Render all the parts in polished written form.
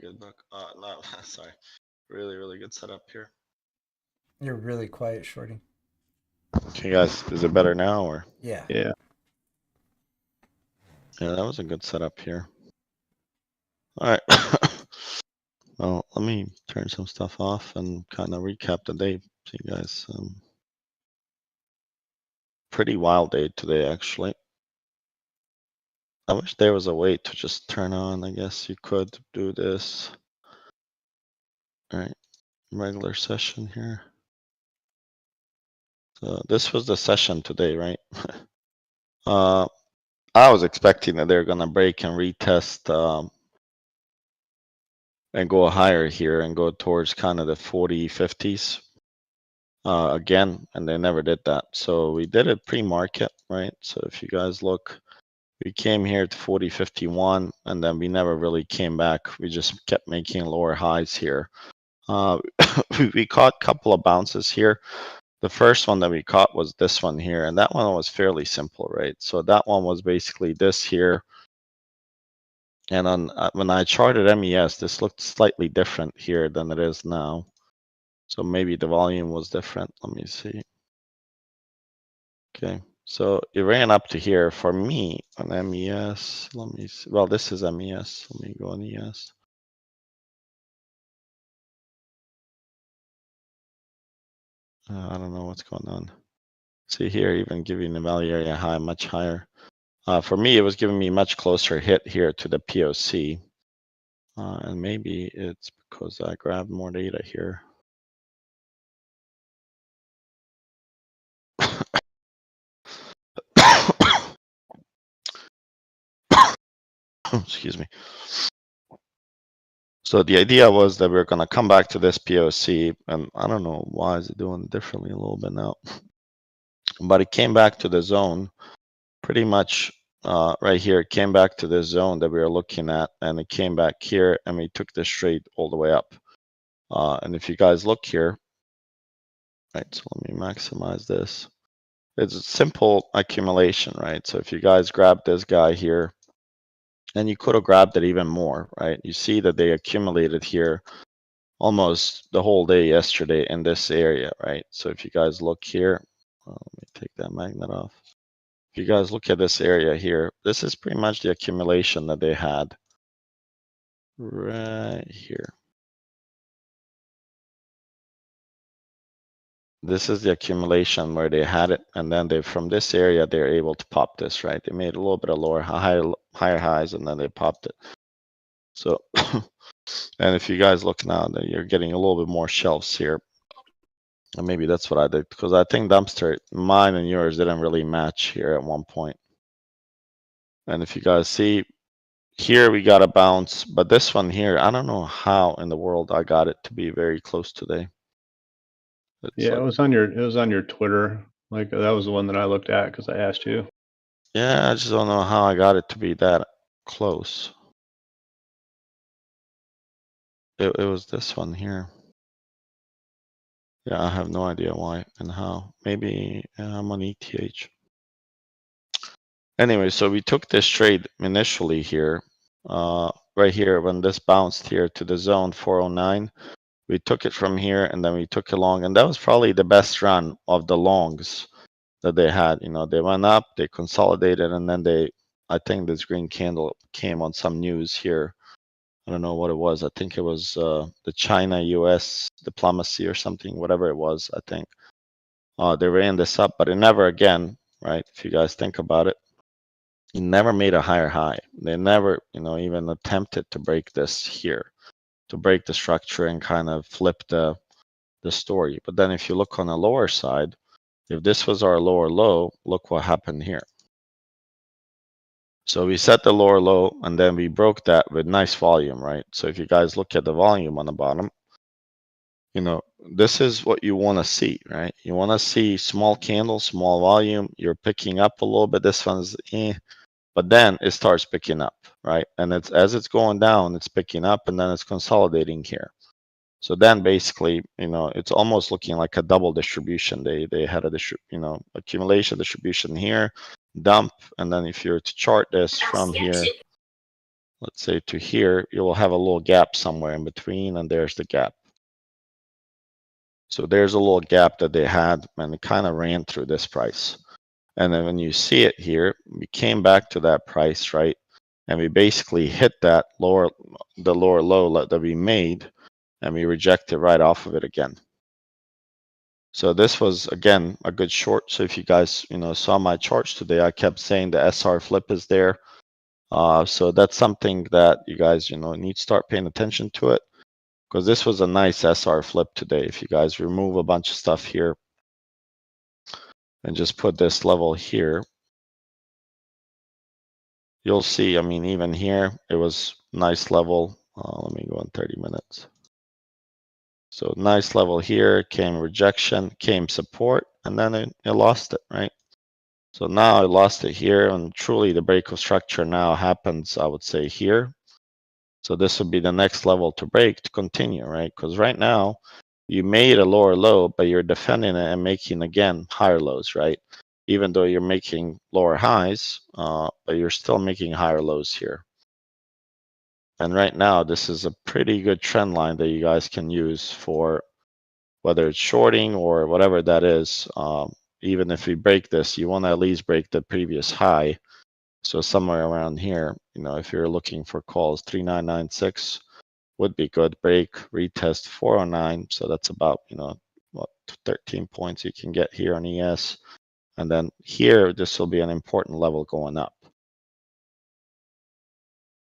good book. No, sorry. Really good setup here. You're really quiet, Shorty. Okay, guys, is it better now or? Yeah. Yeah. Yeah, that was a good setup here. All right. Well, let me turn some stuff off and kind of recap the day to you guys. Pretty wild day today, actually. I wish there was a way to just turn on. I guess you could do this. All right, regular session here. So this was the session today, right? I was expecting that they're gonna break and retest and go higher here and go towards kind of the 40, 50s again, and they never did that. So we did it pre-market, right? So if you guys look, we came here to 40, 51, and then we never really came back. We just kept making lower highs here. We caught a couple of bounces here. The first one that we caught was this one here, and that one was fairly simple, right? So that one was basically this here. And on when I charted MES, this looked slightly different here than it is now. So maybe the volume was different. Let me see. Okay, so it ran up to here for me on MES. Let me see. Well, this is MES. Let me go on ES. I don't know what's going on. See here, even giving the value area high, much higher. For me, it was giving me much closer hit here to the POC. And maybe it's because I grabbed more data here. Excuse me. So the idea was that we're gonna come back to this POC, and I don't know why is it doing differently a little bit now, but it came back to the zone pretty much right here. It came back to this zone that we were looking at, and it came back here, and we took this trade all the way up. And if you guys look here, right, so let me maximize this. It's a simple accumulation, right? So if you guys grab this guy here, and you could have grabbed it even more, right? You see that they accumulated here almost the whole day yesterday in this area, right? So if you guys look here, let me take that magnet off. If you guys look at this area here, this is pretty much the accumulation that they had right here. This is the accumulation where they had it, and then they from this area they're able to pop this, right? They made a little bit of higher highs, and then they popped it. So, and if you guys look now, then you're getting a little bit more shelves here. And maybe that's what I did, because I think dumpster, mine and yours didn't really match here at one point. And if you guys see here, we got a bounce, but this one here, I don't know how in the world I got it to be very close today. Yeah, it was on your Twitter. Like that was the one that I looked at because I asked you. Yeah, I just don't know how I got it to be that close. It was this one here. Yeah, I have no idea why and how. Maybe I'm on ETH. Anyway, so we took this trade initially here, right here when this bounced here to the zone 409. We took it from here and then we took it long, and that was probably the best run of the longs that they had. You know, they went up, they consolidated, and then I think this green candle came on some news here. I don't know what it was. I think it was the China-US diplomacy or something, whatever it was, I think. They ran this up, but it never again, right? If you guys think about it, it never made a higher high. They never, even attempted to break this here, to break the structure and kind of flip the story. But then if you look on the lower side, if this was our lower low, look what happened here. So we set the lower low and then we broke that with nice volume, right? So if you guys look at the volume on the bottom, this is what you want to see, right? You want to see small candles, small volume. You're picking up a little bit. This one's but then it starts picking up, right? And as it's going down, it's picking up, and then it's consolidating here. So then basically, it's almost looking like a double distribution. They had a accumulation distribution here, dump, and then if you're to chart this from here, let's say to here, you will have a little gap somewhere in between, and there's the gap. So there's a little gap that they had, and it kind of ran through this price. And then when you see it here, we came back to that price, right? And we basically hit that lower low that we made, and we rejected right off of it again. So this was, again, a good short. So if you guys, saw my charts today, I kept saying the SR flip is there. So that's something that you guys, need to start paying attention to it, because this was a nice SR flip today. If you guys remove a bunch of stuff here and just put this level here, you'll see, I mean, even here, it was nice level. Let me go on 30 minutes. So nice level here, came rejection, came support, and then it lost it, right? So now I lost it here, and truly the break of structure now happens, I would say, here. So this would be the next level to break to continue, right? Because right now you made a lower low, but you're defending it and making, again, higher lows, right? Even though you're making lower highs, but you're still making higher lows here. And right now, this is a pretty good trend line that you guys can use for whether it's shorting or whatever that is. Even if we break this, you want to at least break the previous high. So somewhere around here, if you're looking for calls, 3996 would be good. Break, retest 409. So that's about, what, 13 points you can get here on ES. And then here, this will be an important level going up.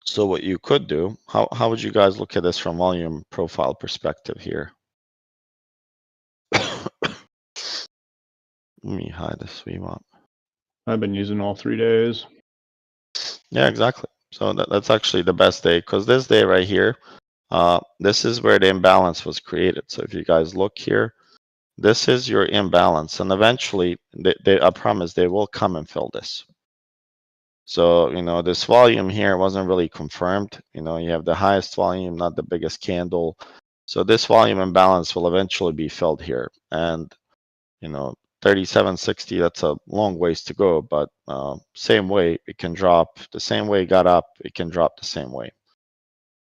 So what you could do, how would you guys look at this from volume profile perspective here? Let me hide this VWAP. I've been using all 3 days. Yeah, exactly. So that's actually the best day, because this day right here, this is where the imbalance was created. So if you guys look here, this is your imbalance, and eventually, I promise they will come and fill this. So, this volume here wasn't really confirmed. You have the highest volume, not the biggest candle. So this volume imbalance will eventually be filled here. And, 3760, that's a long ways to go, but same way it can drop, the same way it got up, it can drop the same way.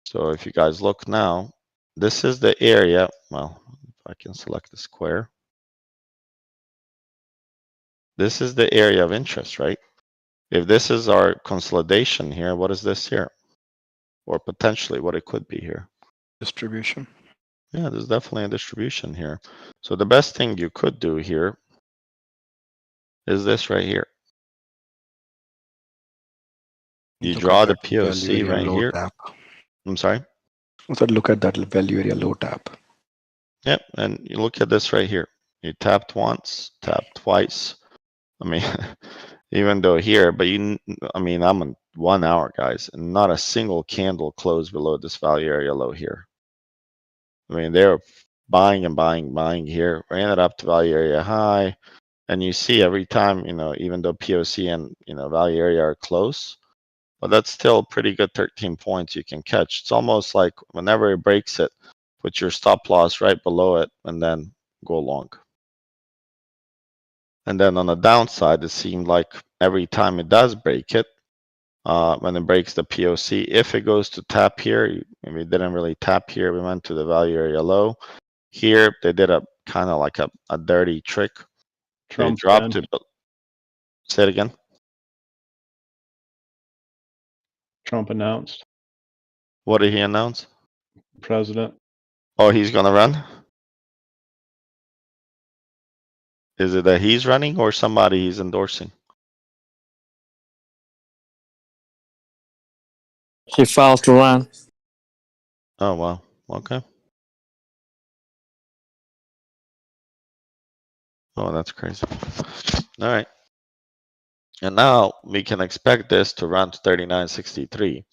So if you guys look now, this is the area. Well, if I can select the square. This is the area of interest, right? If this is our consolidation here, what is this here? Or potentially what it could be here. Distribution. Yeah, there's definitely a distribution here. So the best thing you could do here is this right here. You draw the POC right here. Tap. I'm sorry? So look at that value area low tap. Yep, and you look at this right here. You tapped once, tapped twice. I mean, even though here, but I'm on 1 hour, guys, and not a single candle closed below this value area low here. I mean, they're buying and buying here, ran it up to value area high. And you see every time, even though POC and, value area are close, but that's still pretty good 13 points you can catch. It's almost like whenever it breaks it, put your stop loss right below it and then go long. And then on the downside, it seemed like every time it does break it, when it breaks the POC, if it goes to tap here, we didn't really tap here, we went to the value area low. Here, they did a kind of like a dirty trick. They dropped it. Say it again. Trump announced. What did he announce? President. Oh, he's gonna run? Is it that he's running or somebody he's endorsing? He failed to run. Oh, wow. Okay. Oh, that's crazy. All right. And now we can expect this to run to 39.63.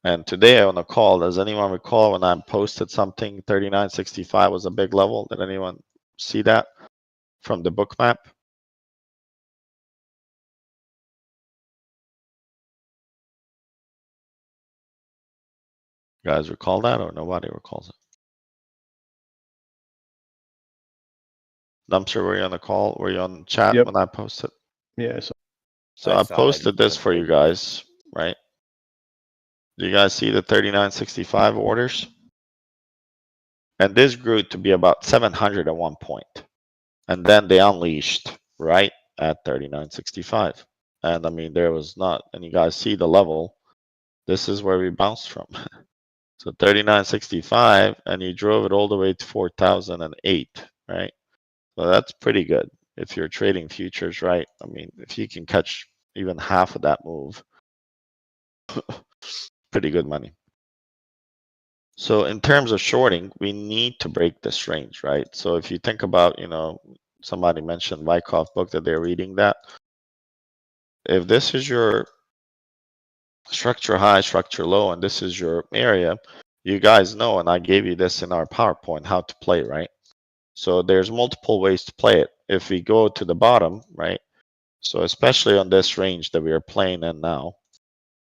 And today on the call, does anyone recall when I posted something, 39.65 was a big level? Did anyone see that from the book map? You guys recall that or nobody recalls it? Dumpster, were you on the call? Were you on chat when I posted? Yeah. So I posted this for you guys, right? Do you guys see the 39.65 orders? And this grew to be about 700 at one point. And then they unleashed right at 39.65. And I mean, there was not, and you guys see the level. This is where we bounced from. So 39.65, and you drove it all the way to 4,008, right? So that's pretty good if you're trading futures, right? I mean, if you can catch even half of that move, pretty good money. So in terms of shorting, we need to break this range, right? So if you think about, you know, somebody mentioned Wyckoff book that they're reading that. If this is your structure high, structure low, and this is your area, you guys know, and I gave you this in our PowerPoint, how to play, right? So there's multiple ways to play it. If we go to the bottom, right? So especially on this range that we are playing in now.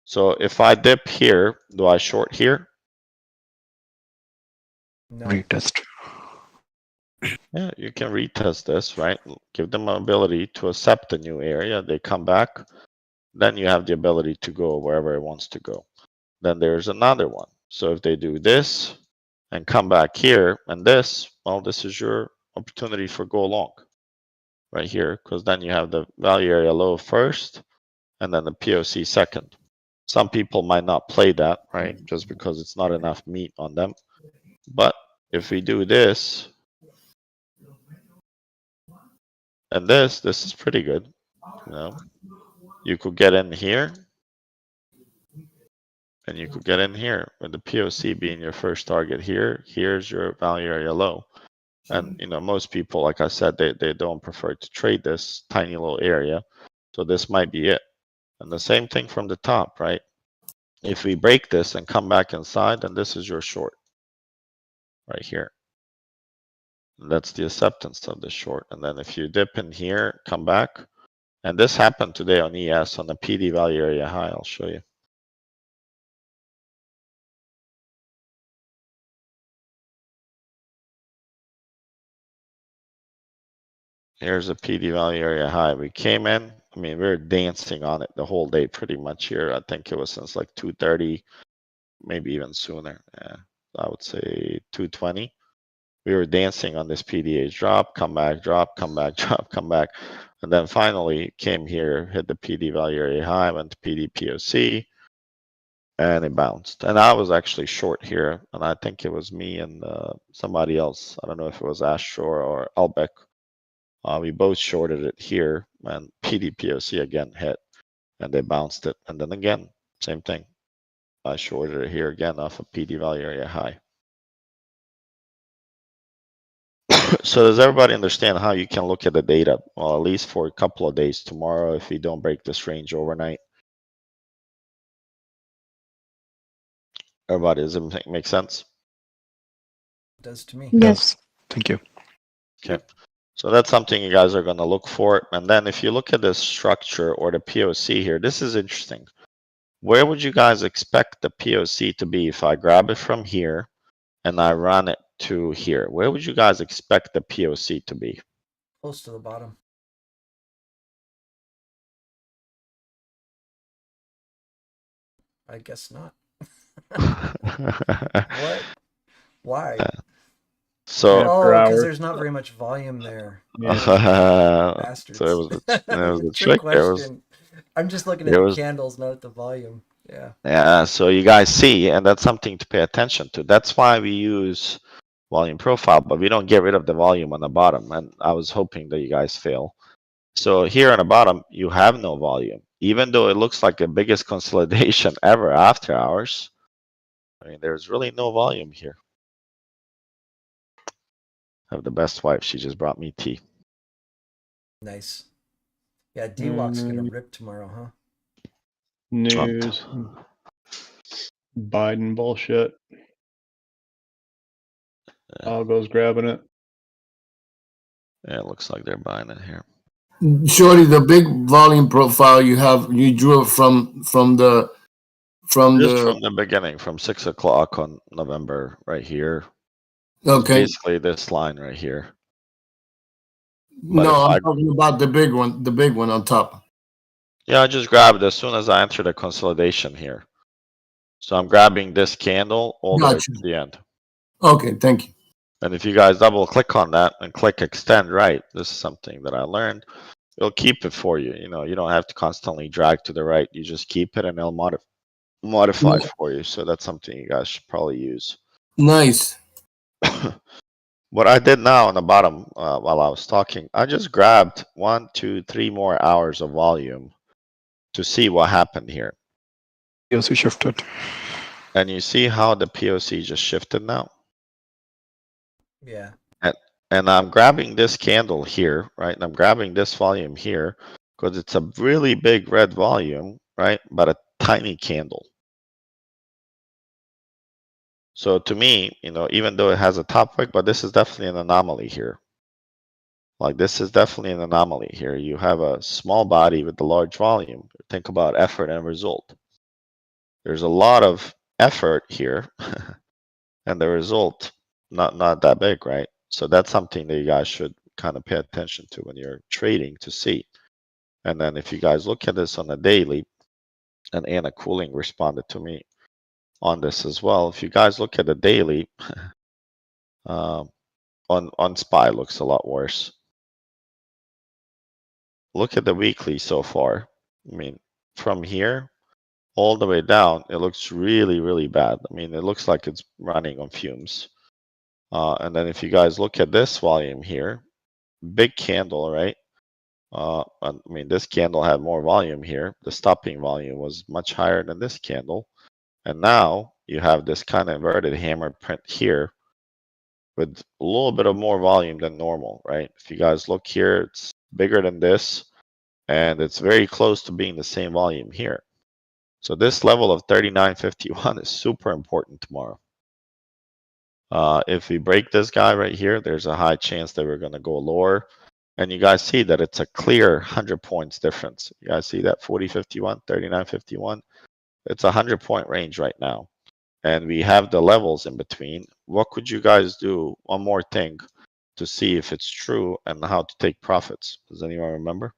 So if I dip here, do I short here? No. Retest. Yeah, you can retest this, right? Give them an ability to accept the new area. They come back. Then you have the ability to go wherever it wants to go. Then there's another one. So if they do this and come back here and this, well, this is your opportunity for go long right here, because then you have the value area low first and then the POC second. Some people might not play that, right? Just because it's not enough meat on them. But if we do this and this is pretty good. You know, you could get in here and you could get in here with the POC being your first target here. Here's your value area low. And, you know, most people, like I said, they don't prefer to trade this tiny little area. So this might be it. And the same thing from the top, right? If we break this and come back inside, then this is your short right here. And that's the acceptance of the short. And then if you dip in here, come back. And this happened today on ES on the PD value area high. I'll show you. Here's a PD value area high. We came in. I mean, we were dancing on it the whole day pretty much here. I think it was since like 2:30, maybe even sooner. Yeah, I would say 2:20. We were dancing on this PDH drop, come back, drop, come back, drop, come back. And then finally came here, hit the PD value area high, went to PD POC, and it bounced. And I was actually short here. And I think it was me and somebody else. I don't know if it was Ashore or Albeck. We both shorted it here, and PD POC again hit, and they bounced it. And then again, same thing. I shorted it here again off of PD value area high. So does everybody understand how you can look at the data? Well, at least for a couple of days tomorrow, if we don't break this range overnight. Everybody, does it make sense? It does to me. Yes. Thank you. Okay. So that's something you guys are going to look for. And then if you look at the structure or the POC here, this is interesting. Where would you guys expect the POC to be if I grab it from here and I run it to here? Where would you guys expect the POC to be? Close to the bottom. I guess not. What? Why? So, because there's not very much volume there. Bastards. so it was a Trick trick. There was, question. I'm just looking at the candles, not at the volume. Yeah. Yeah. So you guys see, and that's something to pay attention to. That's why we use volume profile, but we don't get rid of the volume on the bottom. And I was hoping that you guys fail. So here on the bottom, you have no volume, even though it looks like the biggest consolidation ever after hours. I mean, there's really no volume here. I have the best wife. She just brought me tea. Nice. Yeah, D-Walk's gonna rip tomorrow, huh? News. Biden bullshit. Algo's grabbing it. Yeah, it looks like they're buying it here. Shorty, the big volume profile you drew it from the beginning, from 6 o'clock on November, right here. Okay. Basically this line right here. But no, I'm talking about the big one on top. Yeah, I just grabbed it as soon as I entered the consolidation here. So I'm grabbing this candle all the way Gotcha. to the end. Okay, thank you. And if you guys double click on that and click extend right, this is something that I learned. It'll keep it for you. You know, you don't have to constantly drag to the right. You just keep it and it'll modify for you. So that's something you guys should probably use. Nice. What I did now on the bottom while I was talking, I just grabbed 1, 2, 3 more hours of volume to see what happened here. POC shifted. And you see how the POC just shifted now? Yeah. And I'm grabbing this candle here, right? And I'm grabbing this volume here because it's a really big red volume, right? But a tiny candle. So to me, you know, even though it has a top wick, but this is definitely an anomaly here. Like this is definitely an anomaly here. You have a small body with the large volume. Think about effort and result. There's a lot of effort here and the result not that big, right? So that's something that you guys should kind of pay attention to when you're trading to see. And then if you guys look at this on a daily, and Anna Cooling responded to me on this as well. If you guys look at the daily, on SPY looks a lot worse. Look at the weekly so far. I mean, from here all the way down, it looks really, really bad. I mean, it looks like it's running on fumes. And then if you guys look at this volume here, big candle, right? I mean, this candle had more volume here. The stopping volume was much higher than this candle. And now you have this kind of inverted hammer print here with a little bit of more volume than normal, right? If you guys look here, it's bigger than this, and it's very close to being the same volume here. So this level of 39.51 is super important tomorrow. If we break this guy right here, there's a high chance that we're going to go lower. And you guys see that it's a clear 100 points difference. You guys see that 40.51, 39.51. It's a 100-point range right now. And we have the levels in between. What could you guys do? One more thing to see if it's true and how to take profits. Does anyone remember?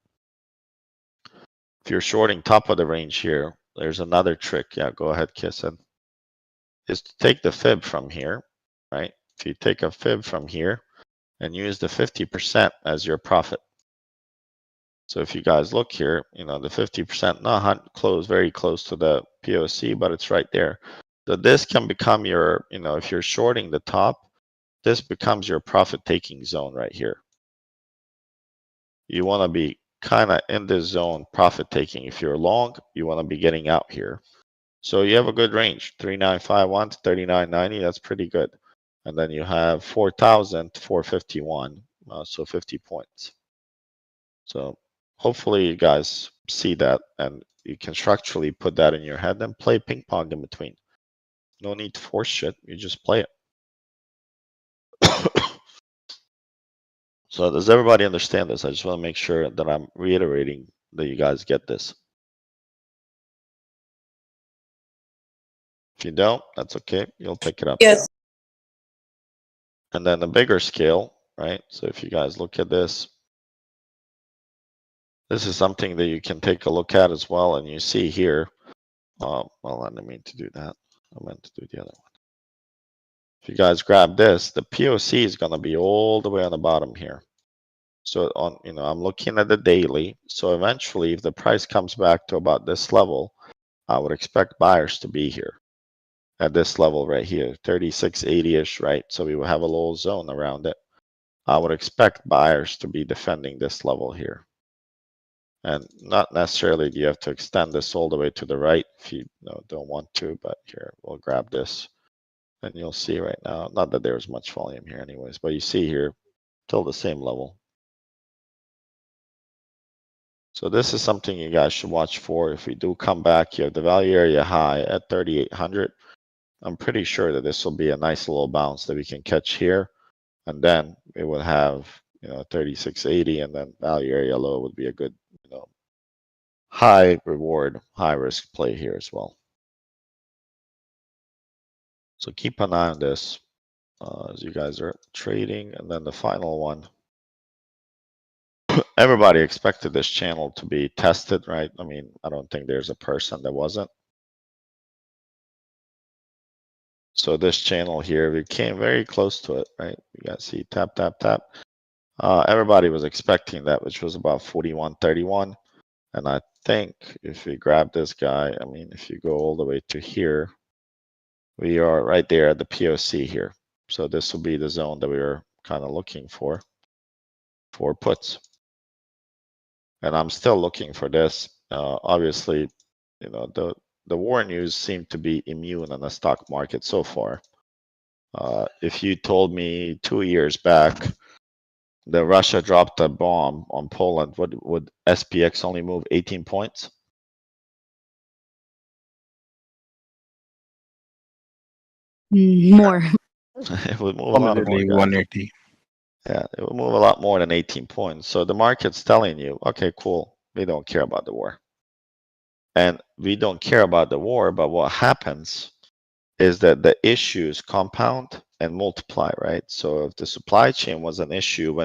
If you're shorting top of the range here, there's another trick. Yeah, go ahead, Kissen. Is to take the fib from here, right? If you take a fib from here and use the 50% as your profit. So if you guys look here, you know, the 50% not close, very close to the POC, but it's right there. So this can become your, you know, if you're shorting the top, this becomes your profit taking zone right here. You want to be kind of in this zone profit taking. If you're long, you want to be getting out here. So you have a good range, 3951 to 3990. That's pretty good. And then you have 4,000 to 451, so 50 points. So hopefully you guys see that and you can structurally put that in your head and play ping pong in between. No need to force shit. You just play it. So does everybody understand this? I just want to make sure that I'm reiterating that you guys get this. If you don't, that's okay. You'll pick it up. Yes. And then the bigger scale, right? So if you guys look at this, this is something that you can take a look at as well. And you see here, well, I didn't mean to do that. I meant to do the other one. If you guys grab this, the POC is going to be all the way on the bottom here. So on, you know, I'm looking at the daily. So eventually, if the price comes back to about this level, I would expect buyers to be here at this level right here, 36.80-ish, right? So we will have a little zone around it. I would expect buyers to be defending this level here. And not necessarily do you have to extend this all the way to the right if you don't want to, but here, we'll grab this. And you'll see right now, not that there's much volume here anyways, but you see here, till the same level. So this is something you guys should watch for. If we do come back, you have the value area high at 3,800. I'm pretty sure that this will be a nice little bounce that we can catch here. And then it would have, 3680, and then value area low would be a good, high reward, high risk play here as well. So keep an eye on this as you guys are trading. And then the final one. Everybody expected this channel to be tested, right? I mean, I don't think there's a person that wasn't. So this channel here, we came very close to it, right? You guys see tap, tap, tap. Everybody was expecting that, which was about 41.31. And I think if we grab this guy, I mean, if you go all the way to here, we are right there at the POC here. So this will be the zone that we were kind of looking for puts. And I'm still looking for this. Obviously, you know, the war news seem to be immune on the stock market so far. If you told me 2 years back that Russia dropped a bomb on Poland, would SPX only move 18 points? More. It would move a lot more. Probably Guys. 180. Yeah, it would move a lot more than 18 points. So the market's telling you, okay, cool, we don't care about the war. And we don't care about the war, but what happens is that the issues compound and multiply, right? So if the supply chain was an issue,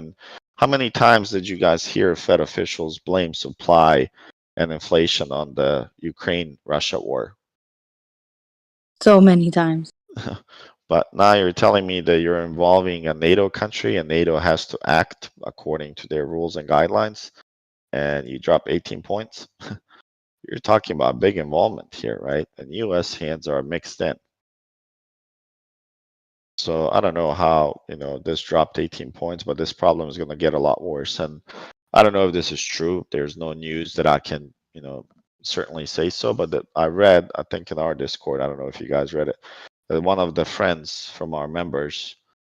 how many times did you guys hear Fed officials blame supply and inflation on the Ukraine-Russia war? So many times. But now you're telling me that you're involving a NATO country and NATO has to act according to their rules and guidelines, and you drop 18 points? You're talking about big involvement here, right? And US hands are mixed in. So I don't know how, this dropped 18 points, but this problem is going to get a lot worse. And I don't know if this is true. There's no news that I can, certainly say so, but that I read, I think in our Discord, I don't know if you guys read it, that one of the friends from our members,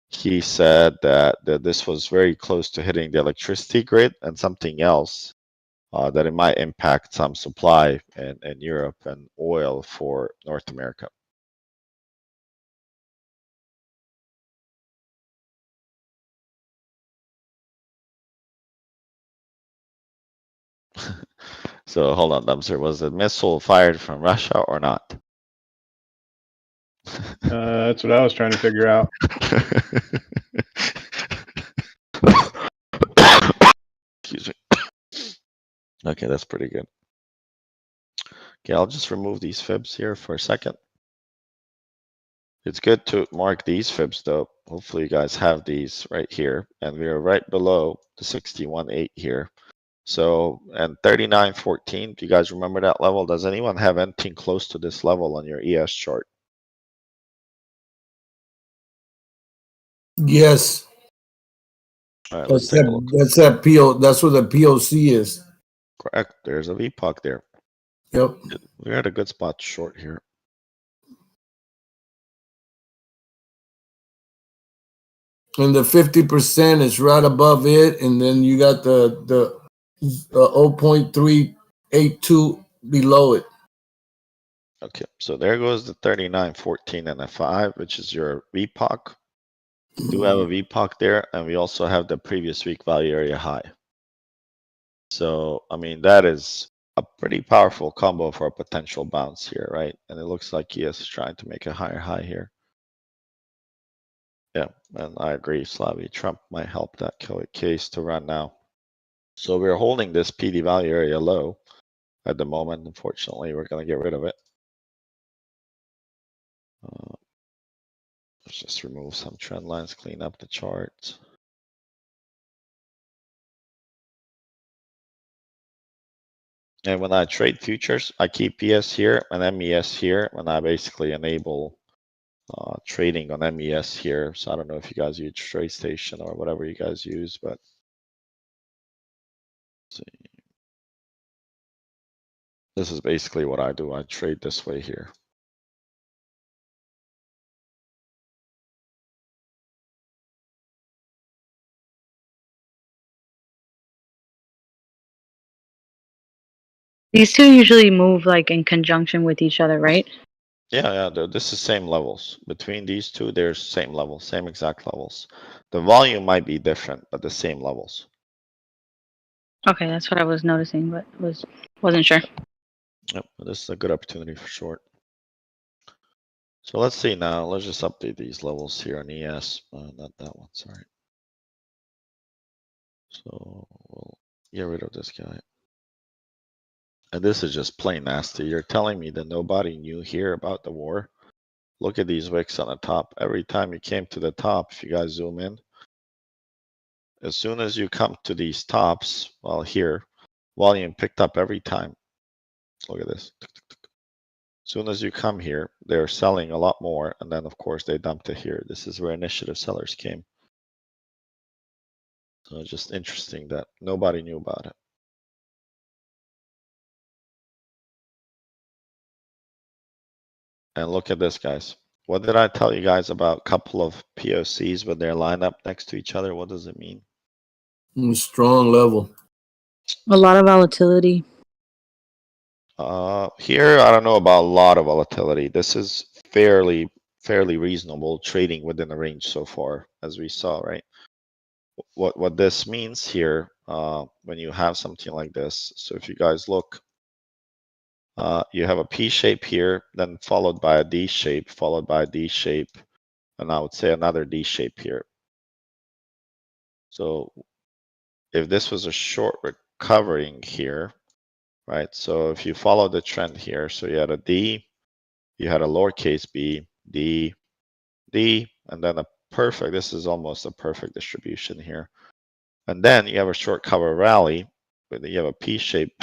he said that this was very close to hitting the electricity grid and something else, that it might impact some supply in Europe and oil for North America. So hold on, Dumpster. Was the missile fired from Russia or not? That's what I was trying to figure out. Excuse me. Okay, that's pretty good. Okay, I'll just remove these fibs here for a second. It's good to mark these fibs though. Hopefully you guys have these right here. And we are right below the 61.8 here. So, and 39.14, do you guys remember that level? Does anyone have anything close to this level on your ES chart? Yes. All right, let's That's take a look. That's where the POC is. Correct. There's a VPOC there. Yep. We're at a good spot to short here. And the 50% is right above it, and then you got the 0.382 below it. Okay, so there goes the 39.14 and a 5, which is your VPOC. We do have a VPOC there, and we also have the previous week value area high. So, I mean, that is a pretty powerful combo for a potential bounce here, right? And it looks like he is trying to make a higher high here. Yeah, and I agree, Slavi. Trump might help that case to run now. So we're holding this PD value area low at the moment. Unfortunately, we're going to get rid of it. Let's just remove some trend lines, clean up the charts. And when I trade futures, I keep PS here and MES here, and I basically enable trading on MES here. So I don't know if you guys use TradeStation or whatever you guys use, but let's see. This is basically what I do. I trade this way here. These two usually move like in conjunction with each other, right? Yeah, this is same levels. Between these two, there's same levels, same exact levels. The volume might be different, but the same levels. Okay, that's what I was noticing, but wasn't sure. Yep, this is a good opportunity for short. So let's see now. Let's just update these levels here on ES. Not that one, sorry. So we'll get rid of this guy. And this is just plain nasty. You're telling me that nobody knew here about the war? Look at these wicks on the top. Every time you came to the top, if you guys zoom in, as soon as you come to these tops, well, here, volume picked up every time. Look at this. As soon as you come here, they're selling a lot more. And then, of course, they dumped it here. This is where initiative sellers came. So it's just interesting that nobody knew about it. And look at this, guys. What did I tell you guys about a couple of POCs when they're lined up next to each other? What does it mean? Strong level. A lot of volatility. Here, I don't know about a lot of volatility. This is fairly reasonable trading within the range so far, as we saw, right? What this means here, when you have something like this, so if you guys look, you have a P shape here, then followed by a D shape, followed by a D shape, and I would say another D shape here. So if this was a short recovering here, right? So if you follow the trend here, so you had a D, you had a lowercase b, D, D, and then a perfect, this is almost a perfect distribution here. And then you have a short cover rally, but you have a P shape.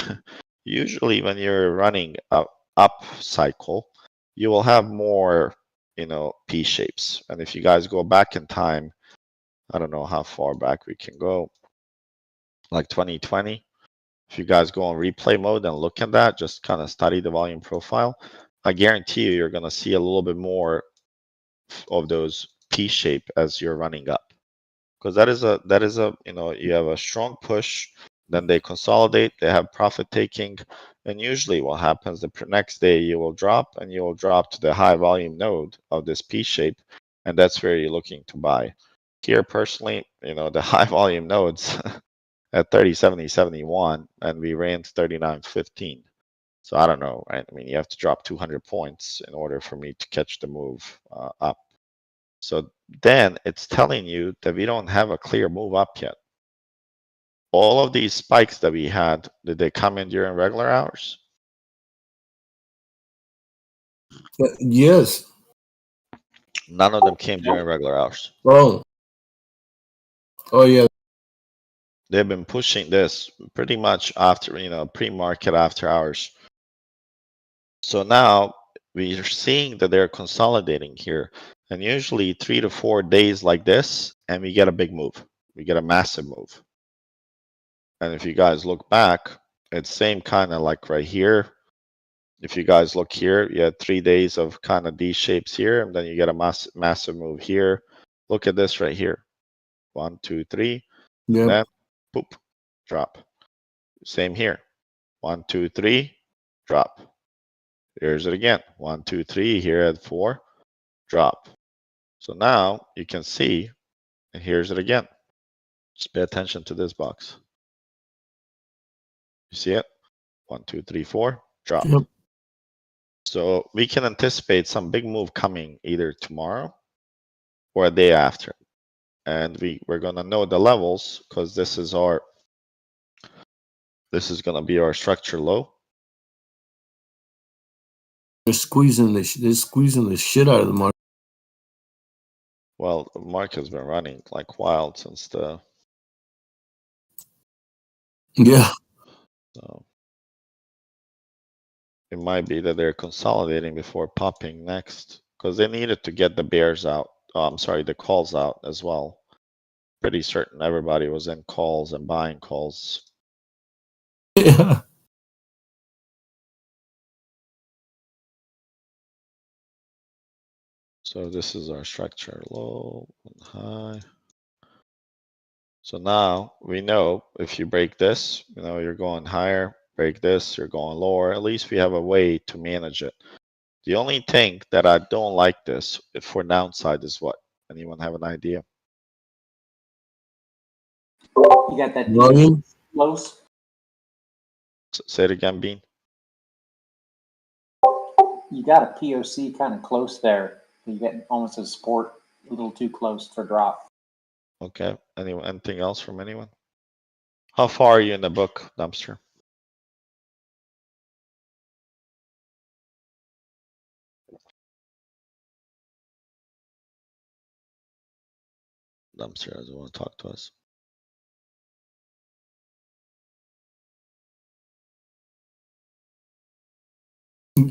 Usually when you're running a up cycle, you will have more, P shapes. And if you guys go back in time, I don't know how far back we can go, like 2020. If you guys go on replay mode and look at that, just kind of study the volume profile, I guarantee you're going to see a little bit more of those P shape as you're running up. Because that is a, you have a strong push, then they consolidate, they have profit taking, and usually what happens the next day you will drop and you will drop to the high volume node of this P shape, and that's where you're looking to buy. Here personally, the high volume nodes at 30, 70, 71, and we ran 39.15. So I don't know, right? I mean, you have to drop 200 points in order for me to catch the move up. So then it's telling you that we don't have a clear move up yet. All of these spikes that we had, did they come in during regular hours? Yes. None of them came during regular hours. Oh. Oh yeah. They've been pushing this pretty much after, pre-market after hours. So now we are seeing that they're consolidating here. And usually 3 to 4 days like this, and we get a big move. We get a massive move. And if you guys look back, it's same kind of like right here. If you guys look here, you had 3 days of kind of D shapes here, and then you get a massive move here. Look at this right here. 1, 2, 3. Yep. And then, poop, drop. Same here. 1, 2, 3, drop. Here's it again. 1, 2, 3 here at 4, drop. So now you can see, and here's it again. Just pay attention to this box. You see it? 1, 2, 3, 4, drop. Yep. So we can anticipate some big move coming either tomorrow or a day after. And we're gonna know the levels because this is gonna be our structure low. They're squeezing the shit out of the market. Well, the market's been running like wild since the Yeah. so it might be that they're consolidating before popping next because they needed to get the bears out. Oh, I'm sorry, the calls out as well. Pretty certain everybody was in calls and buying calls. Yeah. So this is our structure low and high. So now we know if you break this, you're going higher, break this, you're going lower. At least we have a way to manage it. The only thing that I don't like this for downside is what? Anyone have an idea? You got that Volume? close? Say it again, Bean. You got a POC kind of close there. You get almost a support a little too close for drop. Okay. Anything else from anyone? How far are you in the book, Dumpster? Dumpster doesn't want to talk to us.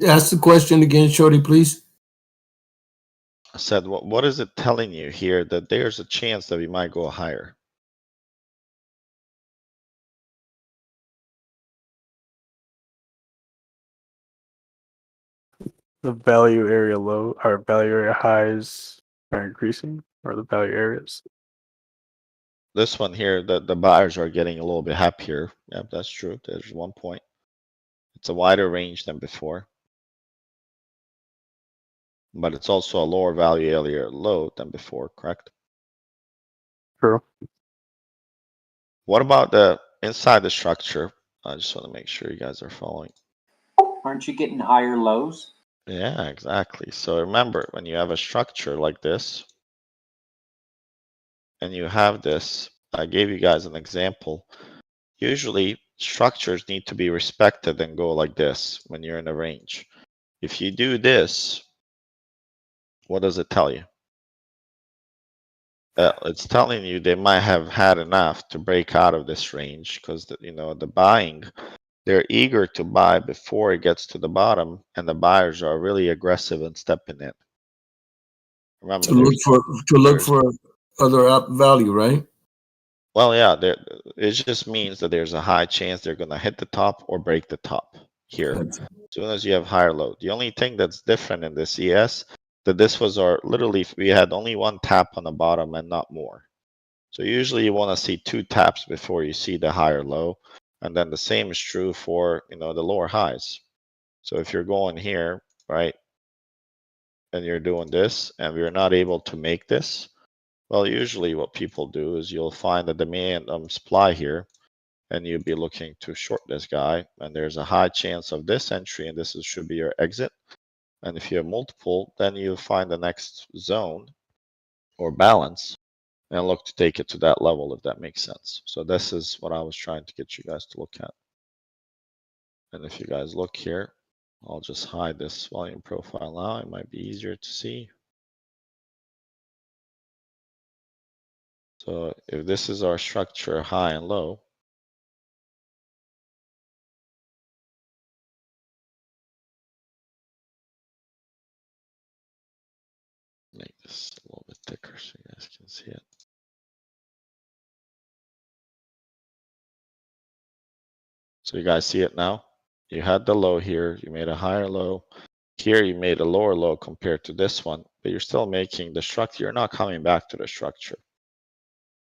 Ask the question again, Shorty, please. I said, what is it telling you here that there's a chance that we might go higher? The value area low or value area highs are increasing, or the value areas. This one here, the buyers are getting a little bit happier. Yep, that's true. There's one point. It's a wider range than before. But it's also a lower value area low than before, correct? True. What about the inside the structure? I just want to make sure you guys are following. Aren't you getting higher lows? Yeah, exactly. So remember, when you have a structure like this, and you have this, I gave you guys an example. Usually structures need to be respected and go like this when you're in a range. If you do this, what does it tell you? It's telling you they might have had enough to break out of this range because the buying, they're eager to buy before it gets to the bottom, and the buyers are really aggressive in stepping in. Remember, To look for other up value, right? well, yeah, it just means that there's a high chance they're gonna hit the top or break the top here. As soon as you have higher low. The only thing that's different in this ES, that this was literally, we had only one tap on the bottom and not more. So usually you want to see two taps before you see the higher low. And then the same is true for, the lower highs. So if you're going here, right, and you're doing this, and we're not able to make this, well, usually what people do is you'll find the demand supply here, and you'll be looking to short this guy, and there's a high chance of this entry, and should be your exit. And if you have multiple, then you find the next zone or balance and look to take it to that level, if that makes sense. So this is what I was trying to get you guys to look at. And if you guys look here, I'll just hide this volume profile now. It might be easier to see. So if this is our structure, high and low, make this a little bit thicker so you guys can see it. So you guys see it now? You had the low here, you made a higher low. Here you made a lower low compared to this one, but you're still making the structure. You're not coming back to the structure.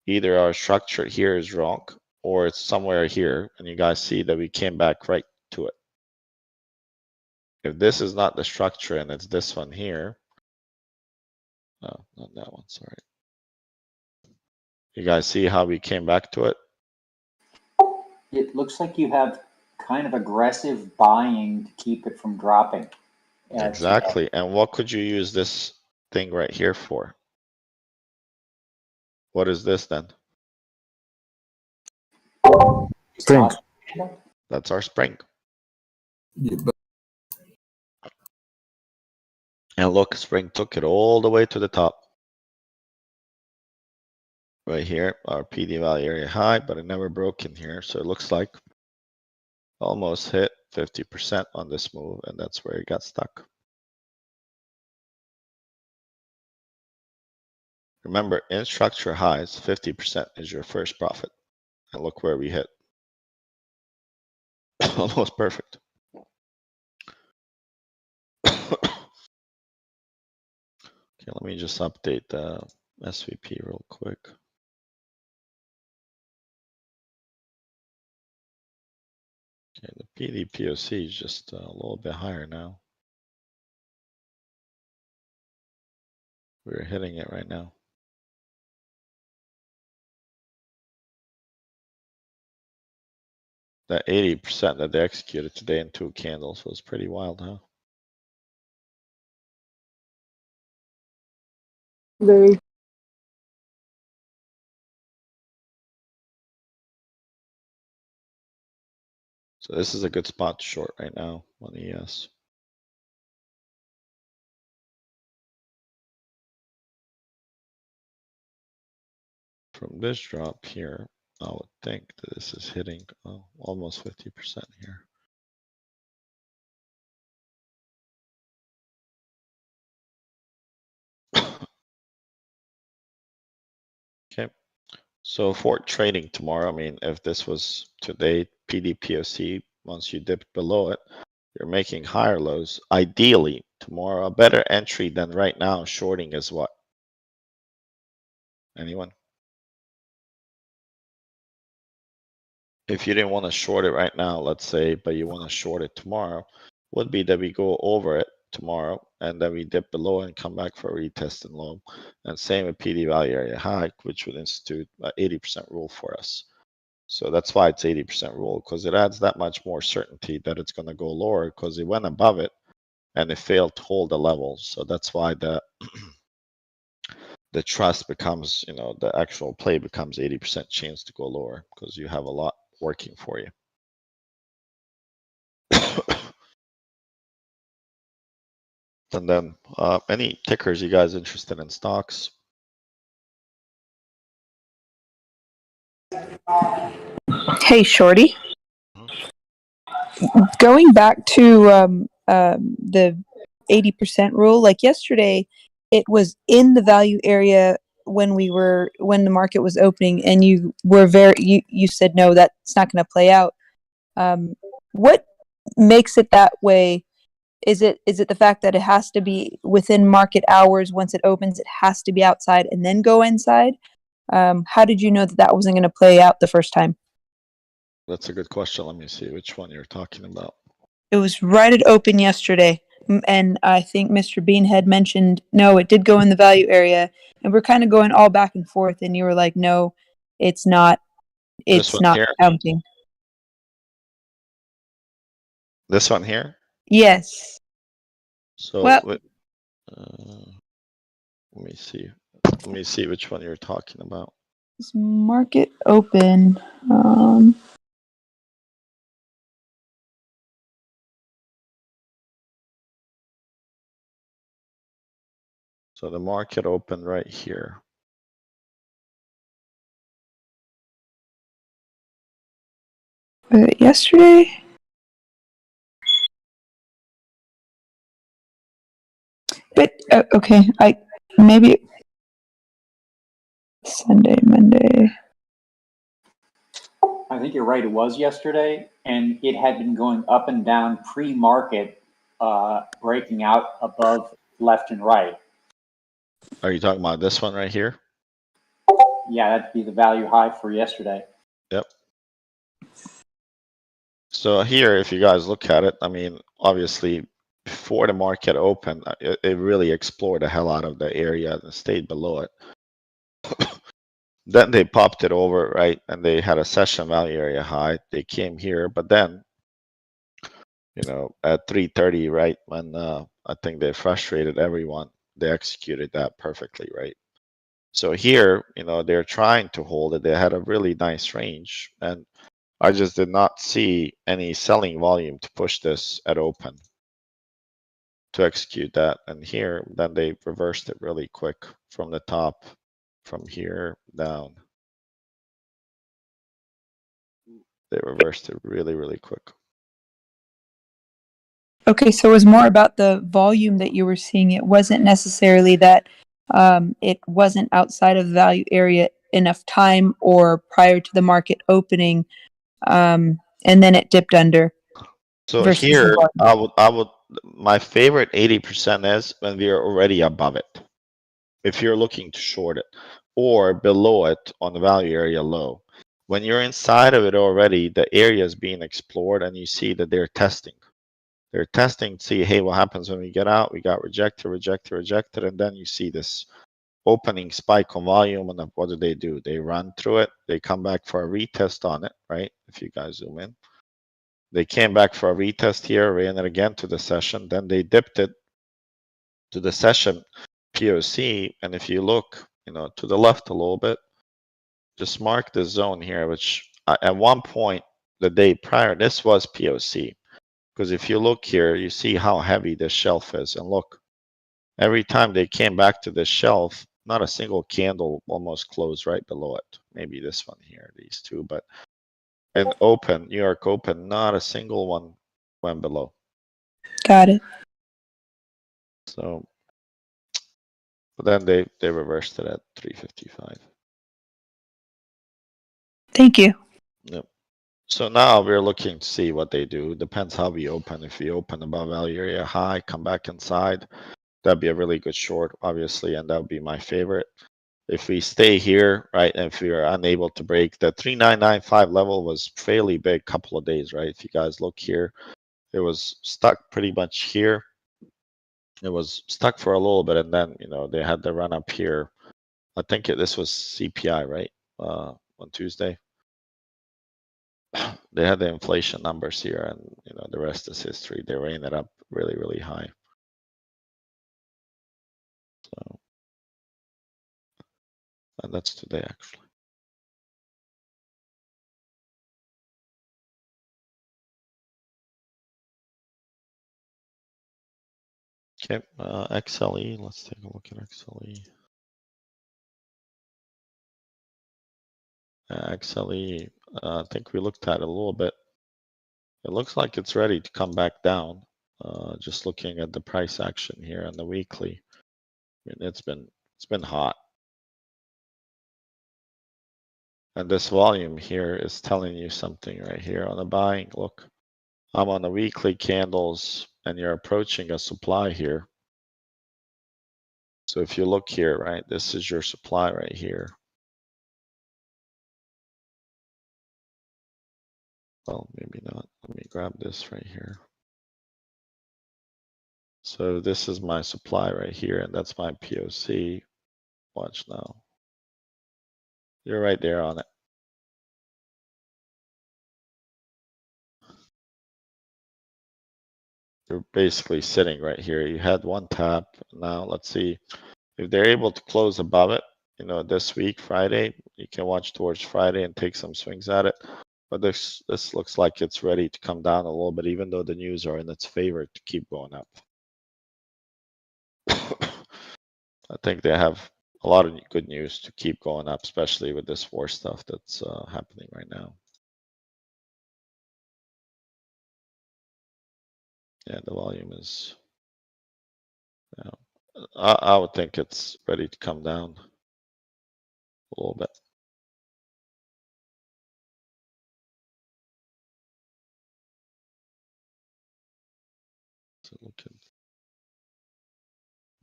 Either our structure here is wrong or it's somewhere here, and you guys see that we came back right to it. If this is not the structure and it's this one here, no, not that one, sorry. You guys see how we came back to it? It looks like you have kind of aggressive buying to keep it from dropping. Exactly. And what could you use this thing right here for? What is this then? Spring. That's our spring. Yeah, but And look, spring took it all the way to the top. Right here, our PD value area high, but it never broke in here. So it looks like almost hit 50% on this move, and that's where it got stuck. Remember, in structure highs, 50% is your first profit. And look where we hit. Almost perfect. Okay, let me just update the SVP real quick. Okay, the PD POC is just a little bit higher now. We're hitting it right now. That 80% that they executed today in 2 candles was pretty wild, huh? So this is a good spot to short right now on ES. from this drop here, I would think that this is hitting almost 50% here. Okay. So for trading tomorrow, I mean, if this was today, PDPOC, once you dip below it, you're making higher lows. Ideally, tomorrow, a better entry than right now, shorting is what? Anyone? If you didn't want to short it right now, let's say, but you want to short it tomorrow, would be that we go over it tomorrow and then we dip below and come back for a retest and low. And same with PD value area high, which would institute an 80% rule for us. So that's why it's 80% rule, because it adds that much more certainty that it's going to go lower because it went above it and it failed to hold the level. So that's why the the trust becomes, you know, the actual play becomes 80% chance to go lower because you have a lot working for you. And then any tickers you guys interested in stocks? Hey, Shorty. Going back to the 80% rule, like yesterday, it was in the value area when the market was opening, and you said no, that's not going to play out. What makes it that way? Is it the fact that it has to be within market hours? Once it opens, it has to be outside and then go inside. How did you know that wasn't going to play out the first time? That's a good question. Let me see which one you're talking about. It was right at open yesterday. And I think Mr. Bean had mentioned, no, it did go in the value area. And we're kind of going all back and forth. And you were like, no, it's not. It's not counting. This one here? Yes. So well, let me see. Let me see which one you're talking about. Is market open? So the market opened right here. Was it yesterday? But okay, maybe Sunday, Monday. I think you're right. It was yesterday, and it had been going up and down pre-market, breaking out above left and right. Are you talking about this one right here? Yeah, that'd be the value high for yesterday. Yep. So here, if you guys look at it, I mean, obviously, before the market opened, it really explored the hell out of the area and stayed below it. Then they popped it over, right? And they had a session value area high. They came here, but then, you know, at 3:30, right, when I think they frustrated everyone, they executed that perfectly, right? So here, you know, they're trying to hold it. They had a really nice range, and I just did not see any selling volume to push this at open to execute that. And here, then they reversed it really quick from the top, from here down. They reversed it really, really quick. Okay, so it was more about the volume that you were seeing. It wasn't necessarily that it wasn't outside of the value area enough time or prior to the market opening, and then it dipped under. So here, I would, my favorite 80% is when we are already above it. If you're looking to short it, or below it on the value area low. When you're inside of it already, the area is being explored and you see that they're testing. They're testing to see, hey, what happens when we get out? We got rejected, rejected, rejected, and then you see this opening spike on volume, and what do? They run through it. They come back for a retest on it, right? If you guys zoom in. They came back for a retest here, ran it again to the session, then they dipped it to the session POC, and if you look, you know, to the left a little bit, just mark the zone here, which at one point the day prior, this was POC. Because if you look here, you see how heavy this shelf is. And look, every time they came back to this shelf, not a single candle almost closed right below it. Maybe this one here, these two, but and open, New York open, not a single one went below. Got it. So, but then they reversed it at 355. Thank you. Yep. So now we're looking to see what they do. Depends how we open. If we open above value area high, come back inside, that'd be a really good short, obviously, and that would be my favorite. If we stay here, right, and if we are unable to break the 3995 level was fairly big couple of days, right? If you guys look here, it was stuck pretty much here. It was stuck for a little bit, and then, you know, they had the run up here. I think this was CPI, right? On Tuesday. They had the inflation numbers here, and, you know, the rest is history. They ran it up really, really high. So, and that's today, actually. Okay, XLE, let's take a look at XLE. XLE, I think we looked at it a little bit. It looks like it's ready to come back down. Just looking at the price action here on the weekly. I mean, it's been hot. And this volume here is telling you something right here on the buying. Look, I'm on the weekly candles and you're approaching a supply here. So if you look here, right, this is your supply right here. Well, maybe not. Let me grab this right here. So this is my supply right here, and that's my POC. Watch now. You're right there on it. You're basically sitting right here. You had one tap. Now let's see if they're able to close above it. You know, this week, Friday, you can watch towards Friday and take some swings at it. But this looks like it's ready to come down a little bit, even though the news are in its favor to keep going up. I think they have a lot of good news to keep going up, especially with this war stuff that's happening right now. Yeah, the volume is, you know, I would think it's ready to come down a little bit. So look at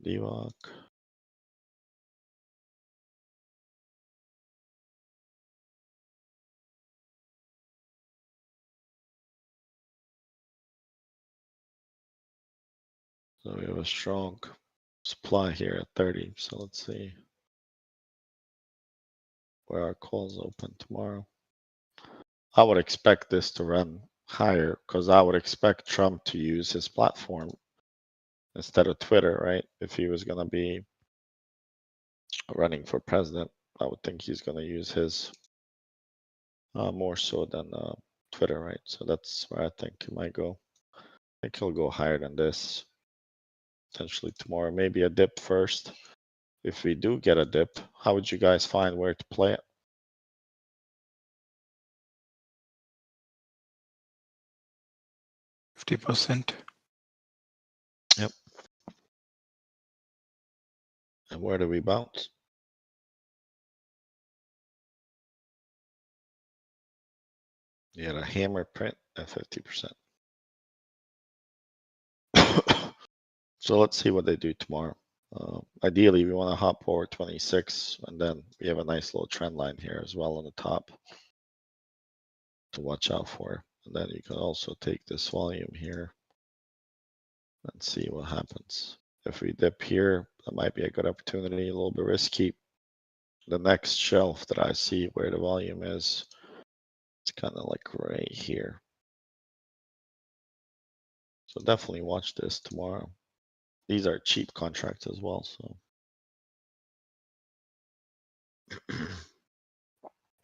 DWOC. So we have a strong supply here at 30. So let's see where our calls open tomorrow. I would expect this to run higher because I would expect Trump to use his platform instead of Twitter, right? If he was going to be running for president, I would think he's going to use his more so than Twitter, right? So that's where I think he might go. I think he'll go higher than this. Potentially tomorrow, maybe a dip first. If we do get a dip, how would you guys find where to play it? 50%. Yep. And where do we bounce? You had a hammer print at 50%. So let's see what they do tomorrow. Ideally, we want to hop forward 26, and then we have a nice little trend line here as well on the top to watch out for. And then you can also take this volume here and see what happens. If we dip here, that might be a good opportunity, a little bit risky. The next shelf that I see where the volume is, it's kind of like right here. So definitely watch this tomorrow. These are cheap contracts as well, so.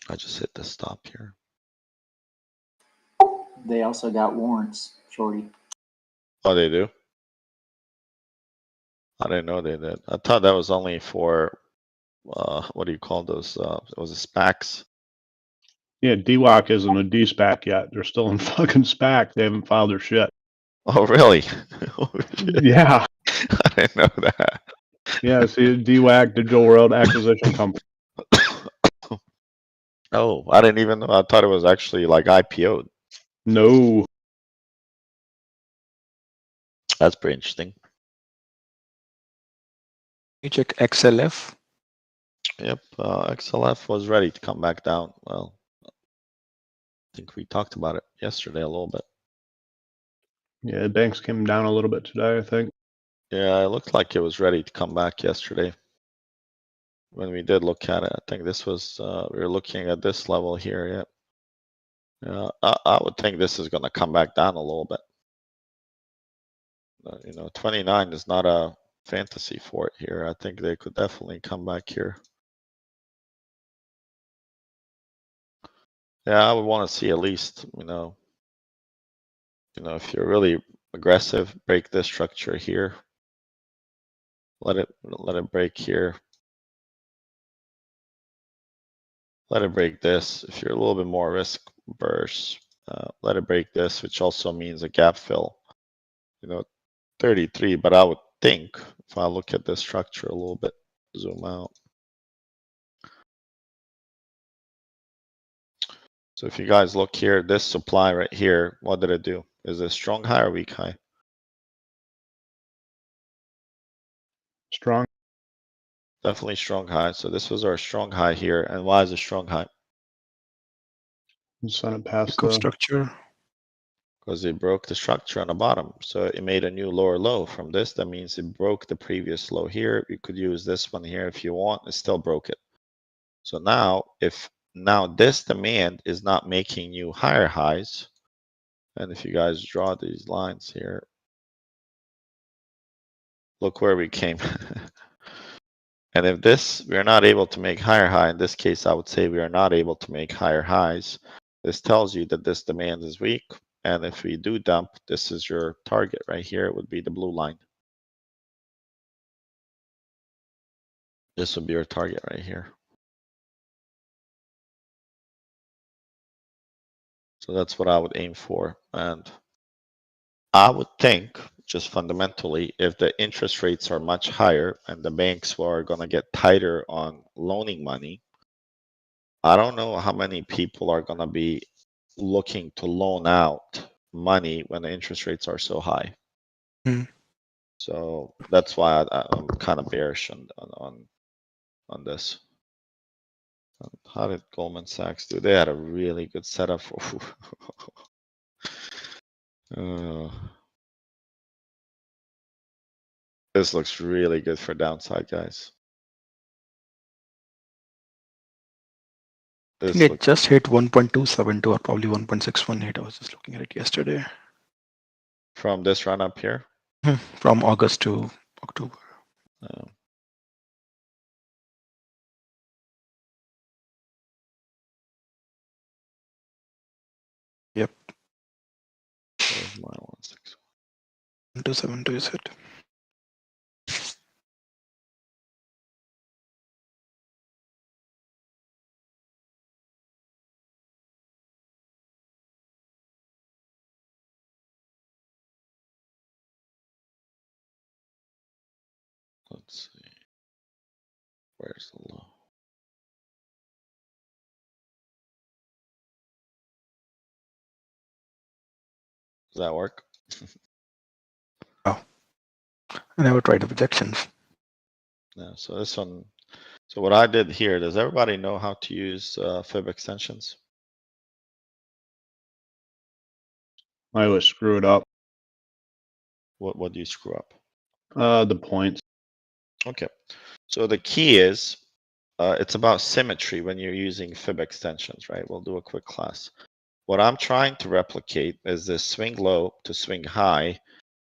I just hit the stop here. They also got warrants, Shorty. Oh, they do? I didn't know they did. I thought that was only for what do you call those? It was a SPACs. Yeah, DWAC isn't a DSPAC yet. They're still in fucking SPAC. They haven't filed their shit. Oh, really? Yeah. I didn't know that. Yeah, see, DWAC, Digital World Acquisition Company. Oh, I didn't even know. I thought it was actually like IPO'd. No. That's pretty interesting. You check XLF. Yep, XLF was ready to come back down. Well, I think we talked about it yesterday a little bit. Yeah, banks came down a little bit today, I think. Yeah, it looked like it was ready to come back yesterday. When we did look at it, I think this was, we were looking at this level here, yeah. I would think this is gonna come back down a little bit. You know, 29 is not a fantasy for it here. I think they could definitely come back here. Yeah, I would want to see at least, you know, if you're really aggressive, break this structure here. Let it break here. Let it break this. If you're a little bit more risk averse, let it break this, which also means a gap fill. You know, 33, but I would think if I look at this structure a little bit, zoom out. So if you guys look here, this supply right here, what did it do? Is it strong high or weak high? Strong. Definitely strong high. So this was our strong high here. And why is it strong high? Send it past Echo the structure. Because it broke the structure on the bottom. So it made a new lower low from this. That means it broke the previous low here. You could use this one here if you want. It still broke it. So now, if now this demand is not making you higher highs, and if you guys draw these lines here, look where we came. And if this, we are not able to make higher high, in this case, I would say we are not able to make higher highs. This tells you that this demand is weak. And if we do dump, this is your target right here. It would be the blue line. This would be your target right here. So that's what I would aim for. And I would think, just fundamentally, if the interest rates are much higher and the banks are going to get tighter on loaning money, I don't know how many people are going to be looking to loan out money when the interest rates are so high. So that's why I'm kind of bearish on this. How did Goldman Sachs do? They had a really good setup for. This looks really good for downside, guys. I think it just hit 1.272 or probably 1.618. I was just looking at it yesterday. From this run up here? From August to October. Yep. 1.272 is it? Let's see. Where's the low? Does that work? Oh, I never tried the projections. Yeah, so this one, so what I did here, does everybody know how to use fib extensions? I always screw it up. What do you screw up? The points. Okay, so the key is, it's about symmetry when you're using fib extensions, right? We'll do a quick class. What I'm trying to replicate is this swing low to swing high,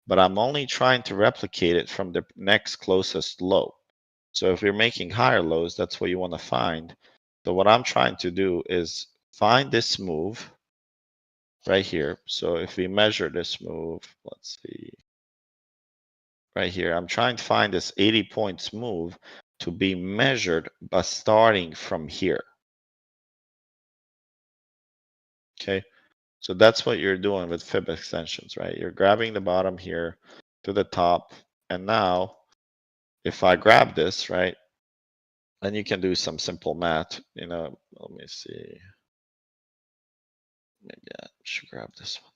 but I'm only trying to replicate it from the next closest low. So if you're making higher lows, that's what you want to find. So what I'm trying to do is find this move right here. So if we measure this move, let's see, right here, I'm trying to find this 80 points move, to be measured by starting from here. Okay, so that's what you're doing with fib extensions, right? You're grabbing the bottom here to the top, and now if I grab this, right, and you can do some simple math, you know, let me see. Maybe I should grab this one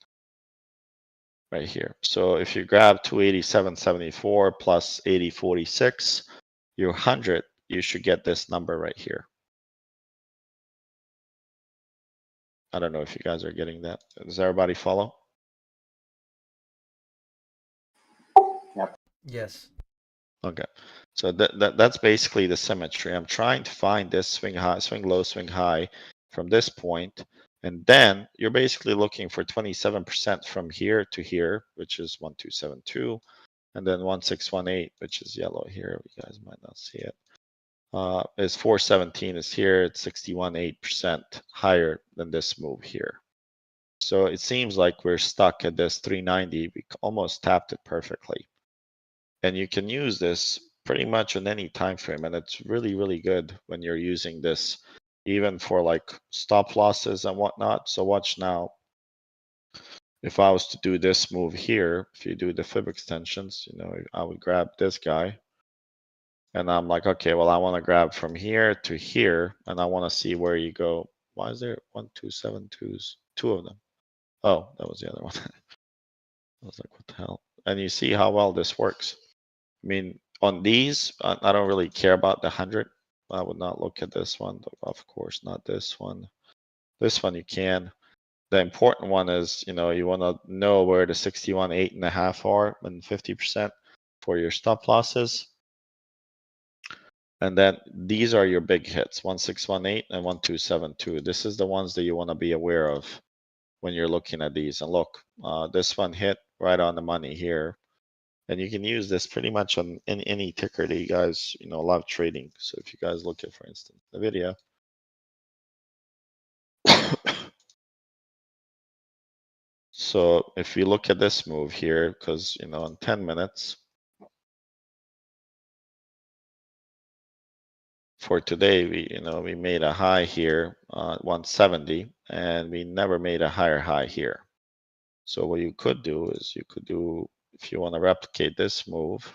right here. So if you grab 287.74 plus 80.46, your 100, you should get this number right here. I don't know if you guys are getting that. Does everybody follow? Yes. Okay, so that's basically the symmetry. I'm trying to find this swing high, swing low, swing high from this point, and then you're basically looking for 27% from here to here, which is 1272, and then 1618, which is yellow here. You guys might not see it. Is 417 is here. It's 61.8% higher than this move here. So it seems like we're stuck at this 390. We almost tapped it perfectly. And you can use this pretty much in any time frame, and it's really, really good when you're using this, even for like stop losses and whatnot. So watch now. If I was to do this move here, if you do the fib extensions, you know, I would grab this guy. And I'm like, okay, well, I want to grab from here to here, and I want to see where you go. Why is there 1, 2, 7 twos? Two of them. Oh, that was the other one. I was like, what the hell? And you see how well this works. I mean, on these, I don't really care about the 100. I would not look at this one. Of course, not this one. This one you can. The important one is, you know, you want to know where the 61.8.5 are and 50% for your stop losses. And then these are your big hits, 1618 and 1272. This is the ones that you want to be aware of when you're looking at these. And look, this one hit right on the money here. And you can use this pretty much on any ticker that you guys, you know, love trading. So if you guys look at, for instance, the video. So if you look at this move here, because, you know, in 10 minutes for today, we made a high here, 170, and we never made a higher high here. So what you could do is you could do, if you want to replicate this move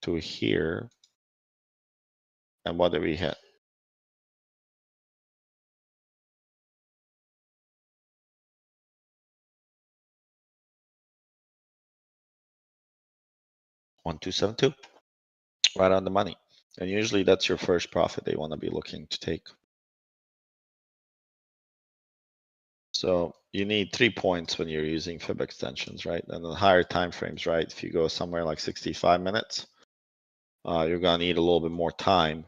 to here, and what did we hit? One, 272, right on the money. And usually that's your first profit they want to be looking to take. So you need 3 points when you're using fib extensions, right? And the higher time frames, right? If you go somewhere like 65 minutes, you're gonna need a little bit more time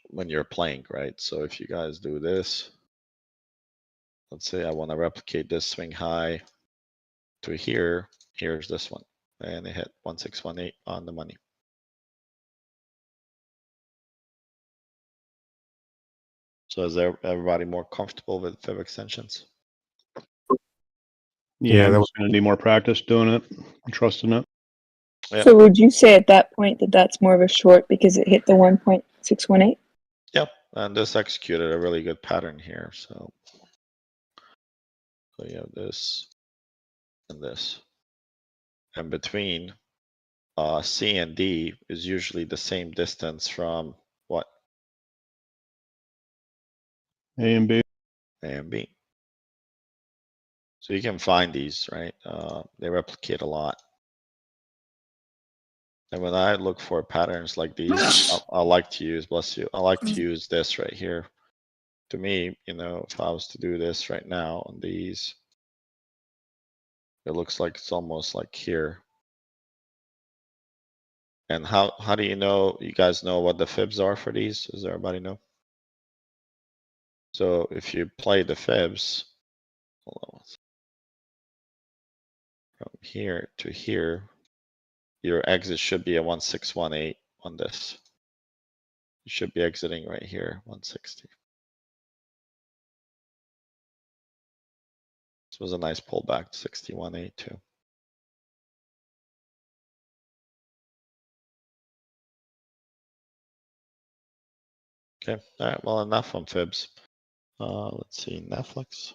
when you're playing, right? So if you guys do this, let's say I want to replicate this swing high to here, here's this one, and it hit 1618 on the money. So is everybody more comfortable with fib extensions? Yeah, that I'm was just gonna need more practice doing it and trusting it. Yeah. So would you say at that point that that's more of a short because it hit the 1.618? Yep, and this executed a really good pattern here. So you have this and this. And between C and D is usually the same distance from what? A and B. A and B. So you can find these, right? They replicate a lot. And when I look for patterns like these, I like to use, bless you, I like to use this right here. To me, you know, if I was to do this right now on these, it looks like it's almost like here. And how do you know, you guys know what the fibs are for these? Does everybody know? So if you play the fibs, hold on, from here to here, your exit should be a 1618 on this. You should be exiting right here, 160. This was a nice pullback to 61.8 too. Okay, all right, well, enough on fibs. Let's see, Netflix.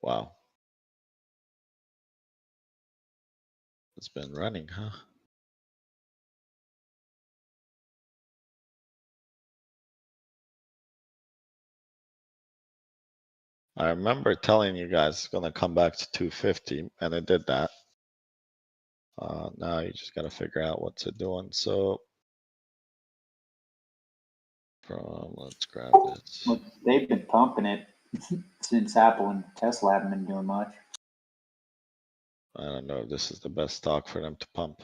Wow. It's been running, huh? I remember telling you guys it's gonna come back to 250, and it did that. Now you just gotta figure out what's it doing. So, let's grab this. Well, they've been pumping it since Apple and Tesla haven't been doing much. I don't know if this is the best stock for them to pump.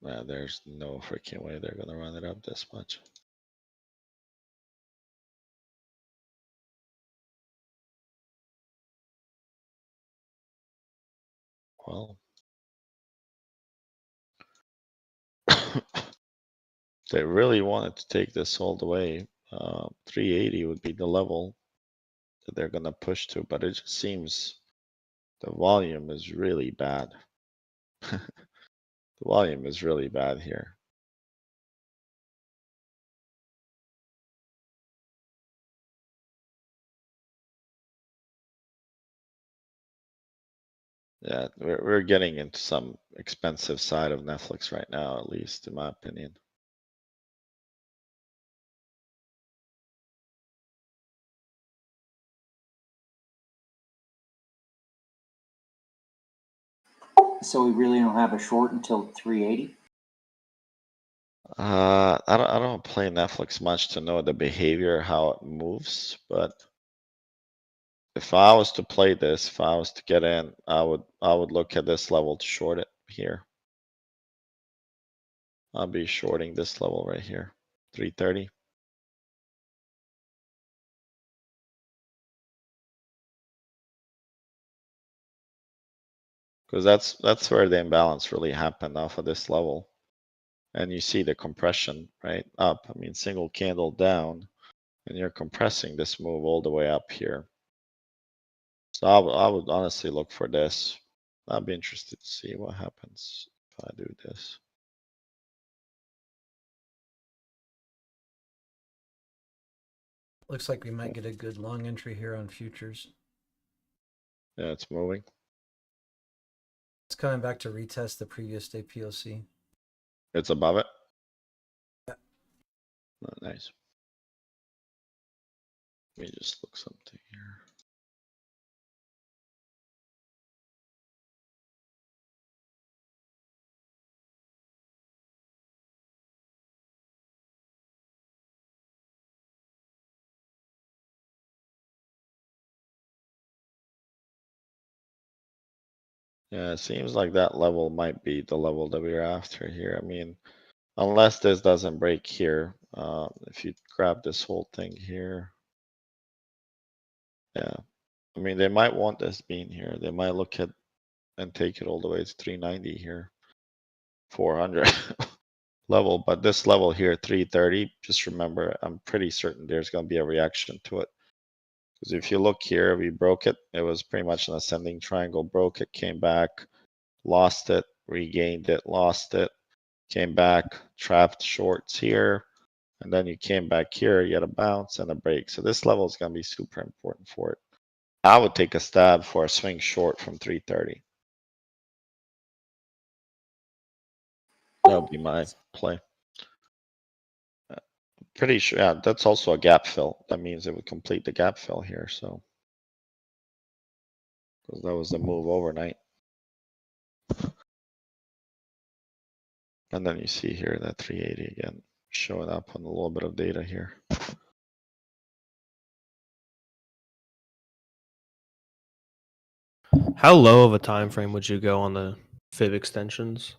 Yeah, there's no freaking way they're gonna run it up this much. Well, they really wanted to take this all the way. 380 would be the level that they're gonna push to, but it just seems the volume is really bad. The volume is really bad here. Yeah, we're getting into some expensive side of Netflix right now, at least in my opinion. So we really don't have a short until 380. I don't play Netflix much to know the behavior, how it moves, but if I was to play this, if I was to get in, I would look at this level to short it here. I'll be shorting this level right here, 330. Because that's where the imbalance really happened off of this level. And you see the compression, right? Up. I mean, single candle down, and you're compressing this move all the way up here. So I would honestly look for this. I'd be interested to see what happens if I do this. Looks like we might get a good long entry here on futures. Yeah, it's moving. It's coming back to retest the previous day POC. It's above it. Yeah. Oh, nice. Let me just look something here. Yeah, it seems like that level might be the level that we're after here. I mean, unless this doesn't break here, if you grab this whole thing here. Yeah, I mean, they might want this being here. They might look at and take it all the way to 390 here. 400 level, but this level here, 330, just remember, I'm pretty certain there's gonna be a reaction to it. Because if you look here, we broke it. It was pretty much an ascending triangle, broke it, came back, lost it, regained it, lost it, came back, trapped shorts here, and then you came back here, you had a bounce and a break. So this level is gonna be super important for it. I would take a stab for a swing short from 330. That would be my play. Pretty sure, yeah, that's also a gap fill. That means it would complete the gap fill here, so. Because that was the move overnight. And then you see here that 380 again, showing up on a little bit of data here. How low of a time frame would you go on the fib extensions?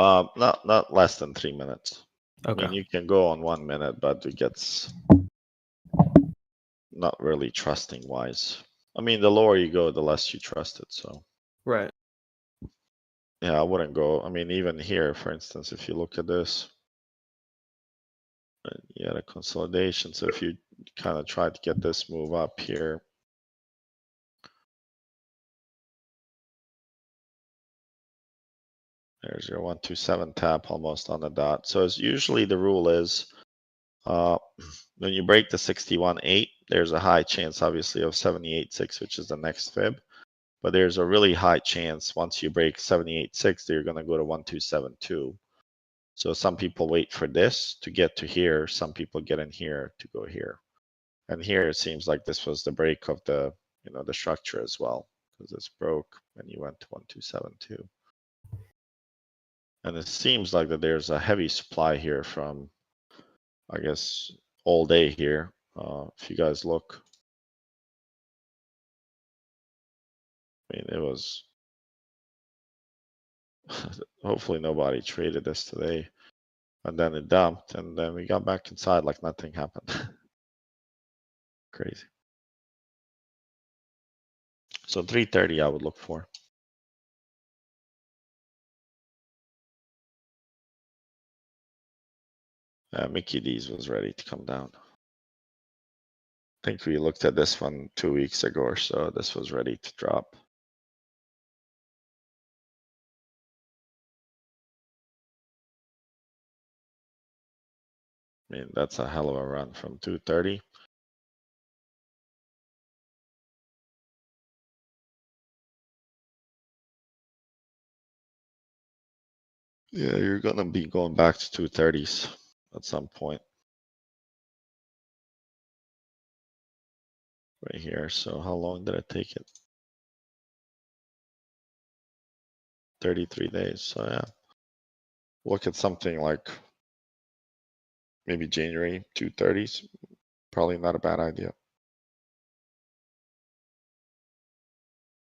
Not less than 3 minutes. Okay. I mean, you can go on 1 minute, but it gets not really trusting wise. I mean, the lower you go, the less you trust it, so. Right. Yeah, I wouldn't go. I mean, even here, for instance, if you look at this, you had a consolidation. So if you kind of tried to get this move up here. There's your 127 tap almost on the dot. So as usually the rule is, when you break the 61.8, there's a high chance obviously of 78.6, which is the next fib. But there's a really high chance once you break 78.6 that you're going to go to 127.2. So some people wait for this to get to here. Some people get in here to go here. And here it seems like this was the break of the, the structure as well, because this broke and you went to 127.2. And it seems like that there's a heavy supply here from, I guess, all day here. If you guys look, I mean, it was, hopefully nobody traded this today. And then it dumped and then we got back inside like nothing happened. Crazy. So 330 I would look for. Mickey D's was ready to come down. I think we looked at this one 2 weeks ago or so. This was ready to drop. I mean, that's a hell of a run from 230. Yeah, you're gonna be going back to 230s at some point. Right here. So how long did it take it? 33 days. So yeah. Look at something like maybe January 230s. Probably not a bad idea.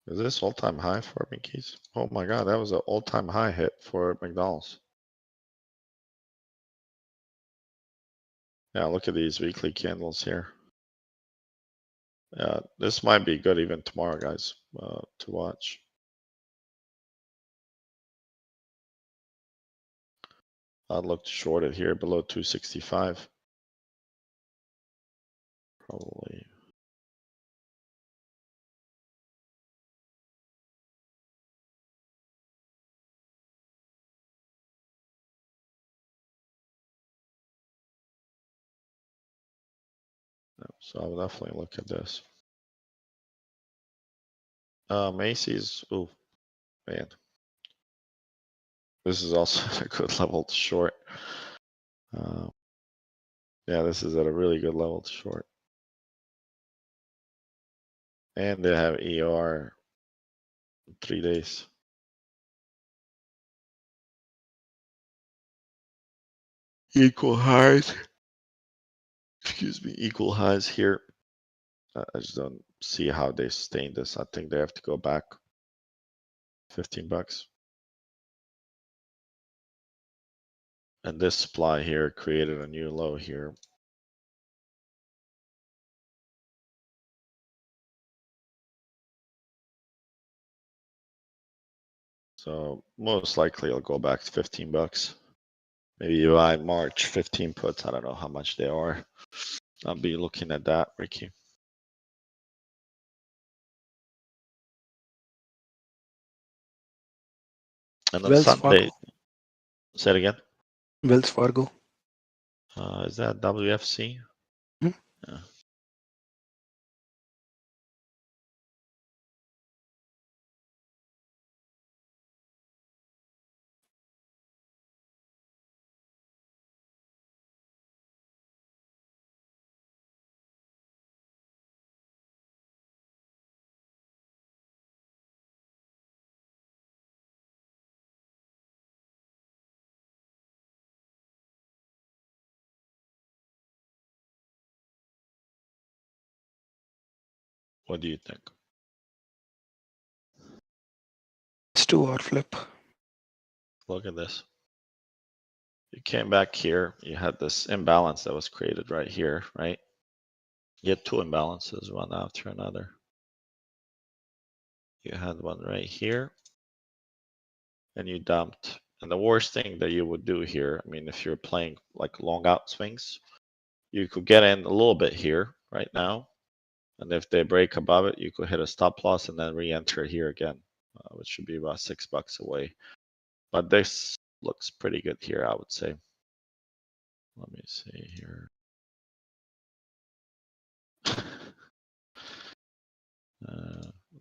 Is this all-time high for Mickey's? Oh my God, that was an all-time high hit for McDonald's. Yeah, look at these weekly candles here. Yeah, this might be good even tomorrow, guys, to watch. I'd look to short it here below 265. Probably. So I'll definitely look at this. Macy's, oh man. This is also a good level to short. Yeah, this is at a really good level to short. And they have ER in 3 days. Equal highs. Excuse me, equal highs here. I just don't see how they sustain this. I think they have to go back 15 bucks. And this supply here created a new low here. So most likely I'll go back to 15 bucks. Maybe by March 15 puts. I don't know how much they are. I'll be looking at that, Ricky. And on Wells Sunday, Fargo. say it again. Wells Fargo. Is that WFC? Hmm? Yeah. What do you think? It's 2-hour flip. Look at this. You came back here. You had this imbalance that was created right here, right? You had two imbalances, one after another. You had one right here. And you dumped. And the worst thing that you would do here, I mean, if you're playing like long out swings, you could get in a little bit here right now. And if they break above it, you could hit a stop loss and then re-enter here again, which should be about $6 away. But this looks pretty good here, I would say. Let me see here.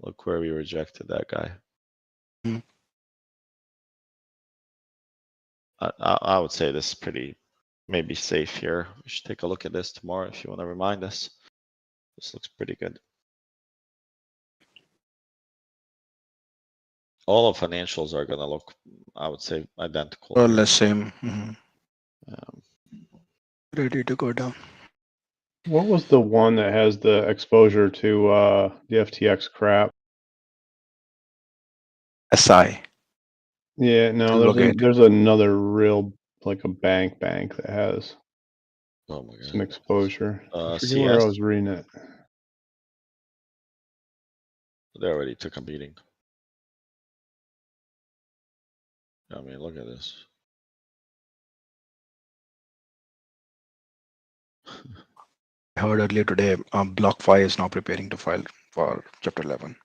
Look where we rejected that guy. Mhm. I would say this is pretty maybe safe here. We should take a look at this tomorrow if you want to remind us. This looks pretty good. All of financials are going to look, I would say, identical. Or here. less same. Ready to go down. What was the one that has the exposure to the FTX crap? SI. Yeah, no, Look at there's another real like a bank that has Oh my some God. exposure. I forget where I CS, was reading it. they already took a beating. I mean, look at this. I heard earlier today, BlockFi is now preparing to file for Chapter 11.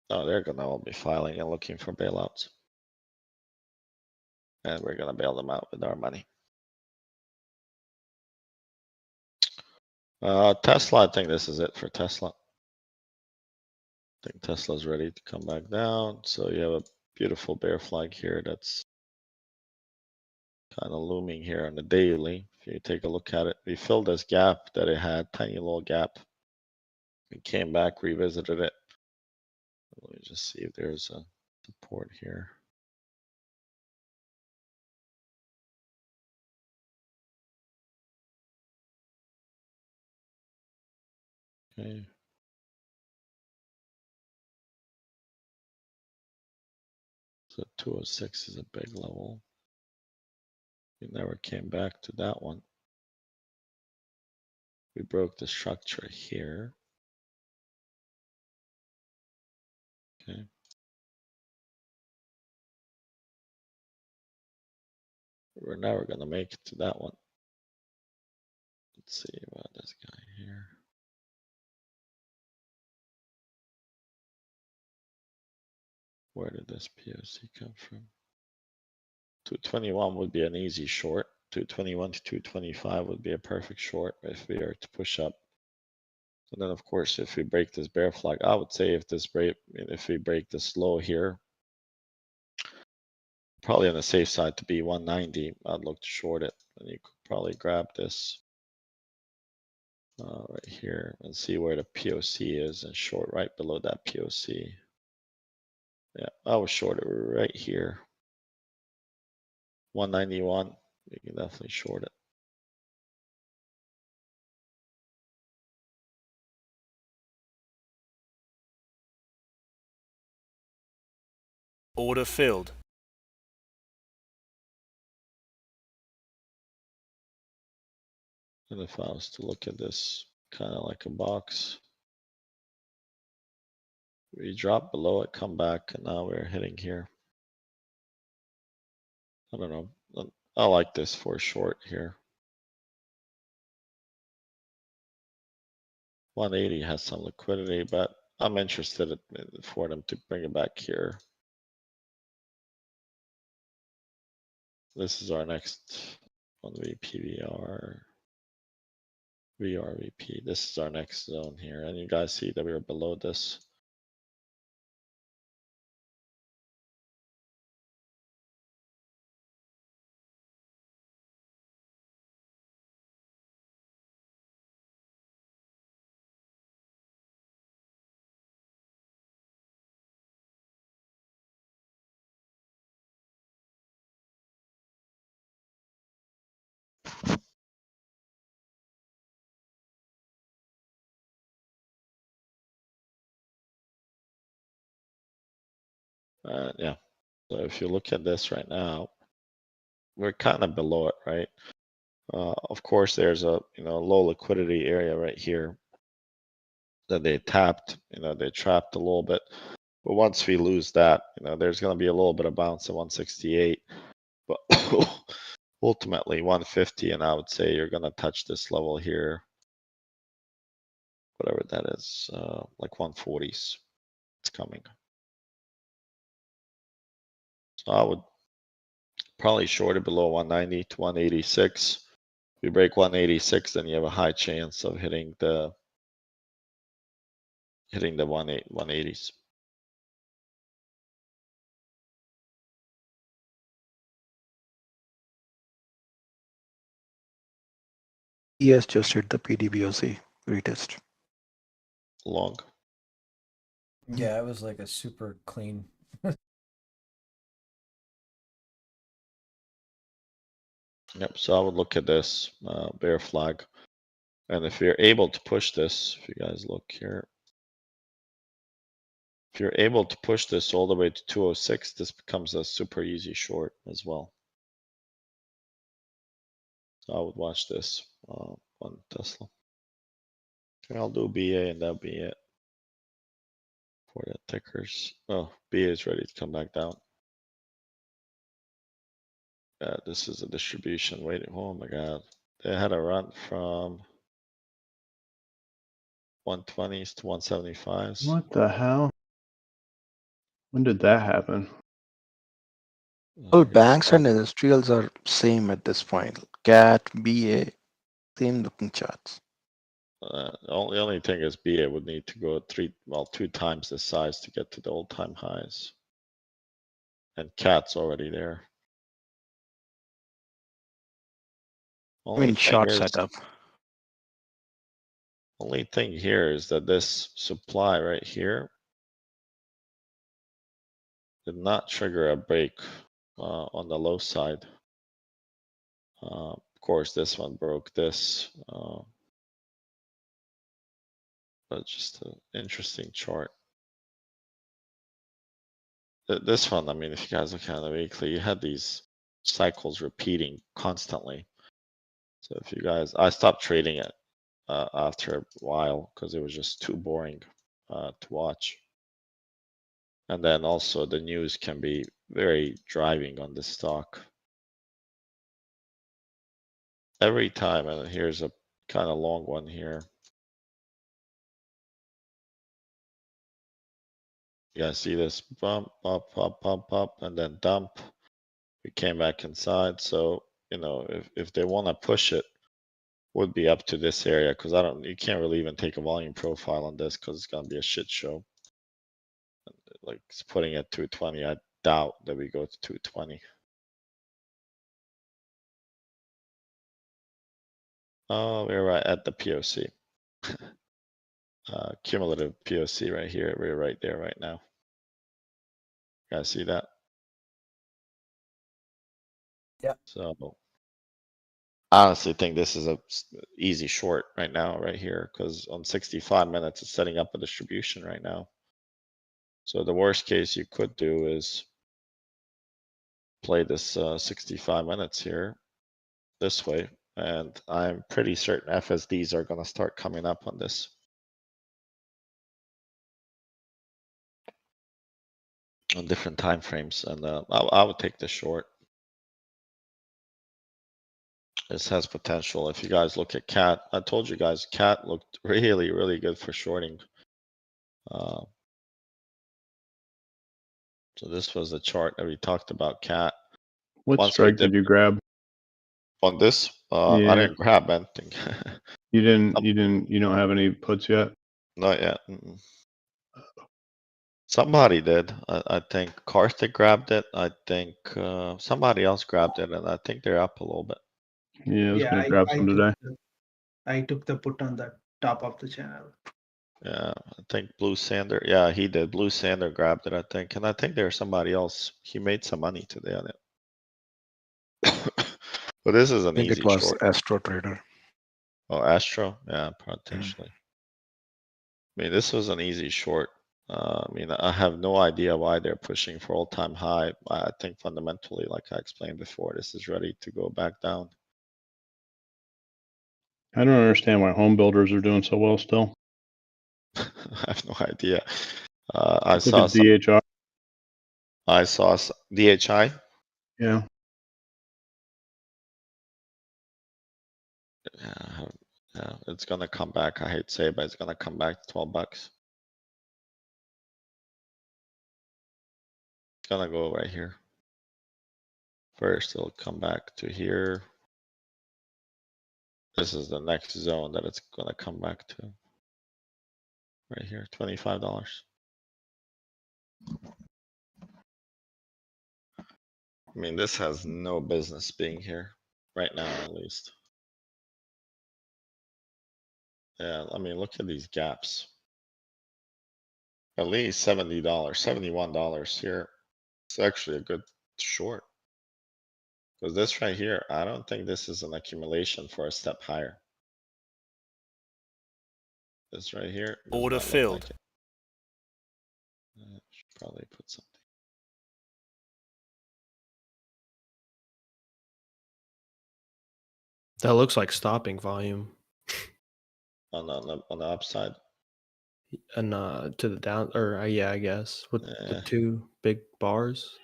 Oh, they're gonna all be filing and looking for bailouts. And we're gonna bail them out with our money. Tesla, I think this is it for Tesla. I think Tesla's ready to come back down. So you have a beautiful bear flag here that's kind of looming here on the daily. If you take a look at it, we filled this gap that it had, tiny little gap. We came back, revisited it. Let me just see if there's a support here. Okay. So 206 is a big level. We never came back to that one. We broke the structure here. Okay. We're never gonna make it to that one. Let's see about this guy here. Where did this POC come from? 221 would be an easy short. 221 to 225 would be a perfect short if we are to push up. And then of course, if we break this bear flag, I would say if we break this low here, probably on the safe side to be 190, I'd look to short it. And you could probably grab this right here and see where the POC is and short right below that POC. Yeah, I was short it right here. 191, you can definitely short it. Order filled. And if I was to look at this kind of like a box, we drop below it, come back, and now we're hitting here. I don't know. I like this for short here. 180 has some liquidity, but I'm interested for them to bring it back here. This is our next on VPVR. VRVP. This is our next zone here. And you guys see that we're below this. Yeah. So if you look at this right now, we're kind of below it, right? Of course, there's a low liquidity area right here that they tapped. They trapped a little bit. But once we lose that, there's going to be a little bit of bounce at 168. But ultimately 150, and I would say you're going to touch this level here whatever that is, like 140s. It's coming. So I would probably short it below 190 to 186. If you break 186, then you have a high chance of hitting the 180s. Yes, just hit the PDBOC retest. Long. Yeah, it was like a super clean. Yep, so I would look at this bear flag. And if you're able to push this, if you guys look here, if you're able to push this all the way to 206, this becomes a super easy short as well. So I would watch this on Tesla. Okay, I'll do BA and that'll be it for the tickers. Oh, BA is ready to come back down. This is a distribution. Wait, oh my God. They had a run from 120s to 175s. What the hell? When did that happen? Well, banks and industrials are same at this point. CAT, BA, same looking charts. The only thing is BA would need to go 2 times the size to get to the all-time highs. And CAT's already there. I mean, short setup. Only thing here is that this supply right here did not trigger a break on the low side. Of course, this one broke this. But just an interesting chart. This one, I mean, if you guys look at the weekly, you had these cycles repeating constantly. So if you guys, I stopped trading it after a while because it was just too boring to watch. And then also the news can be very driving on this stock. Every time, and here's a kind of long one here. You guys see this bump, up, and then dump. We came back inside. So, you know, if they want to push it, would be up to this area because you can't really even take a volume profile on this because it's gonna be a shit show. Like it's putting it 220. I doubt that we go to 220. Oh, we're right at the POC. Cumulative POC right here. We're right there right now. You guys see that? Yeah. So I honestly think this is a easy short right now, right here, because on 65 minutes, it's setting up a distribution right now. So the worst case you could do is play this 65 minutes here this way. And I'm pretty certain FSDs are going to start coming up on this. On different time frames. And I would take this short. This has potential. If you guys look at CAT, I told you guys CAT looked really, really good for shorting. So this was the chart that we talked about CAT. What strike did you grab? On this? Yeah. I didn't grab anything. You don't have any puts yet? Not yet. Somebody did. I think Karthik grabbed it. I think somebody else grabbed it, and I think they're up a little bit. Yeah, I was gonna grab some today. I took the put on the top of the channel. Yeah, I think Blue Sander. Yeah, he did. Blue Sander grabbed it, I think. And I think there's somebody else. He made some money today on it. But this is an I think easy it was short. Astro Trader. Oh, Astro? Yeah, potentially. I mean, this was an easy short. I mean, I have no idea why they're pushing for all-time high. I think fundamentally, like I explained before, this is ready to go back down. I don't understand why home builders are doing so well still. I have no idea. I saw some DHI. I saw DHI. Yeah. Yeah, Yeah, it's gonna come back. I hate to say it, but it's gonna come back to $12. It's gonna go right here. First, it'll come back to here. This is the next zone that it's gonna come back to. Right here, $25. I mean, this has no business being here right now, at least. Yeah, I mean, look at these gaps. At least $70, $71 here. It's actually a good short. Because this right here, I don't think this is an accumulation for a step higher. This right here does Order not look filled. like it. Should probably put something. That looks like stopping volume. On the upside. And to the down, or yeah, I guess with the two big bars.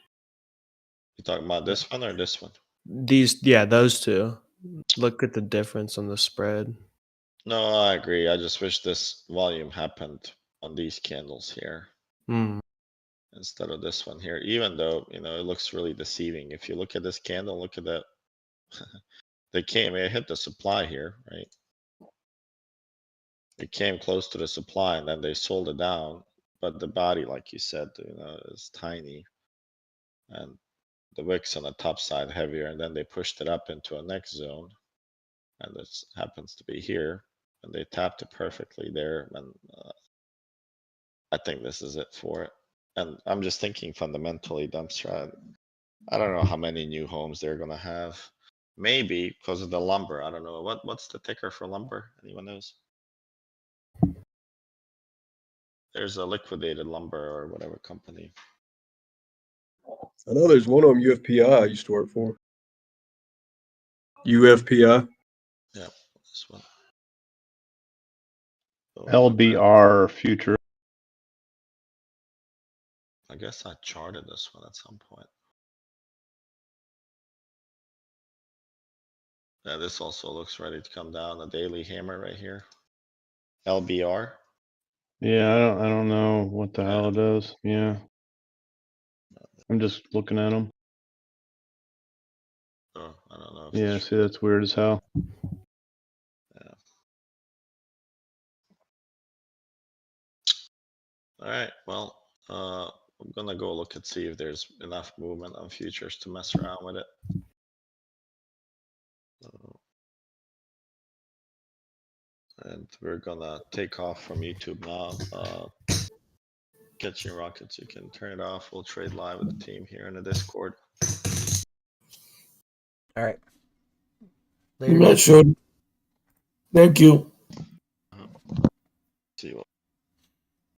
You talking about this one or this one? Yeah, those two. Look at the difference on the spread. No, I agree. I just wish this volume happened on these candles here. Instead of this one here, even though, you know, it looks really deceiving. If you look at this candle, look at that. It hit the supply here, right? It came close to the supply and then they sold it down. But the body, like you said, you know, is tiny. And the wicks on the top side heavier, and then they pushed it up into a next zone. And this happens to be here. And they tapped it perfectly there. And I think this is it for it. And I'm just thinking fundamentally, Dumpster, I don't know how many new homes they're gonna have. Maybe because of the lumber. I don't know. What's the ticker for lumber? Anyone knows? There's a liquidated lumber or whatever company. I know there's one of them, UFPI, I used to work for. UFPI. Yeah, this one. LBR future. I guess I charted this one at some point. Yeah, this also looks ready to come down. The daily hammer right here. LBR. Yeah, I don't know what the hell it is. Yeah. I'm just looking at them. Oh, I don't know. Yeah, see, that's weird as hell. Yeah. All right. Well, I'm gonna go look and see if there's enough movement on futures to mess around with it. And we're gonna take off from YouTube now. Catching rockets, you can turn it off. We'll trade live with the team here in the Discord. All right. I'm not sure. Thank you.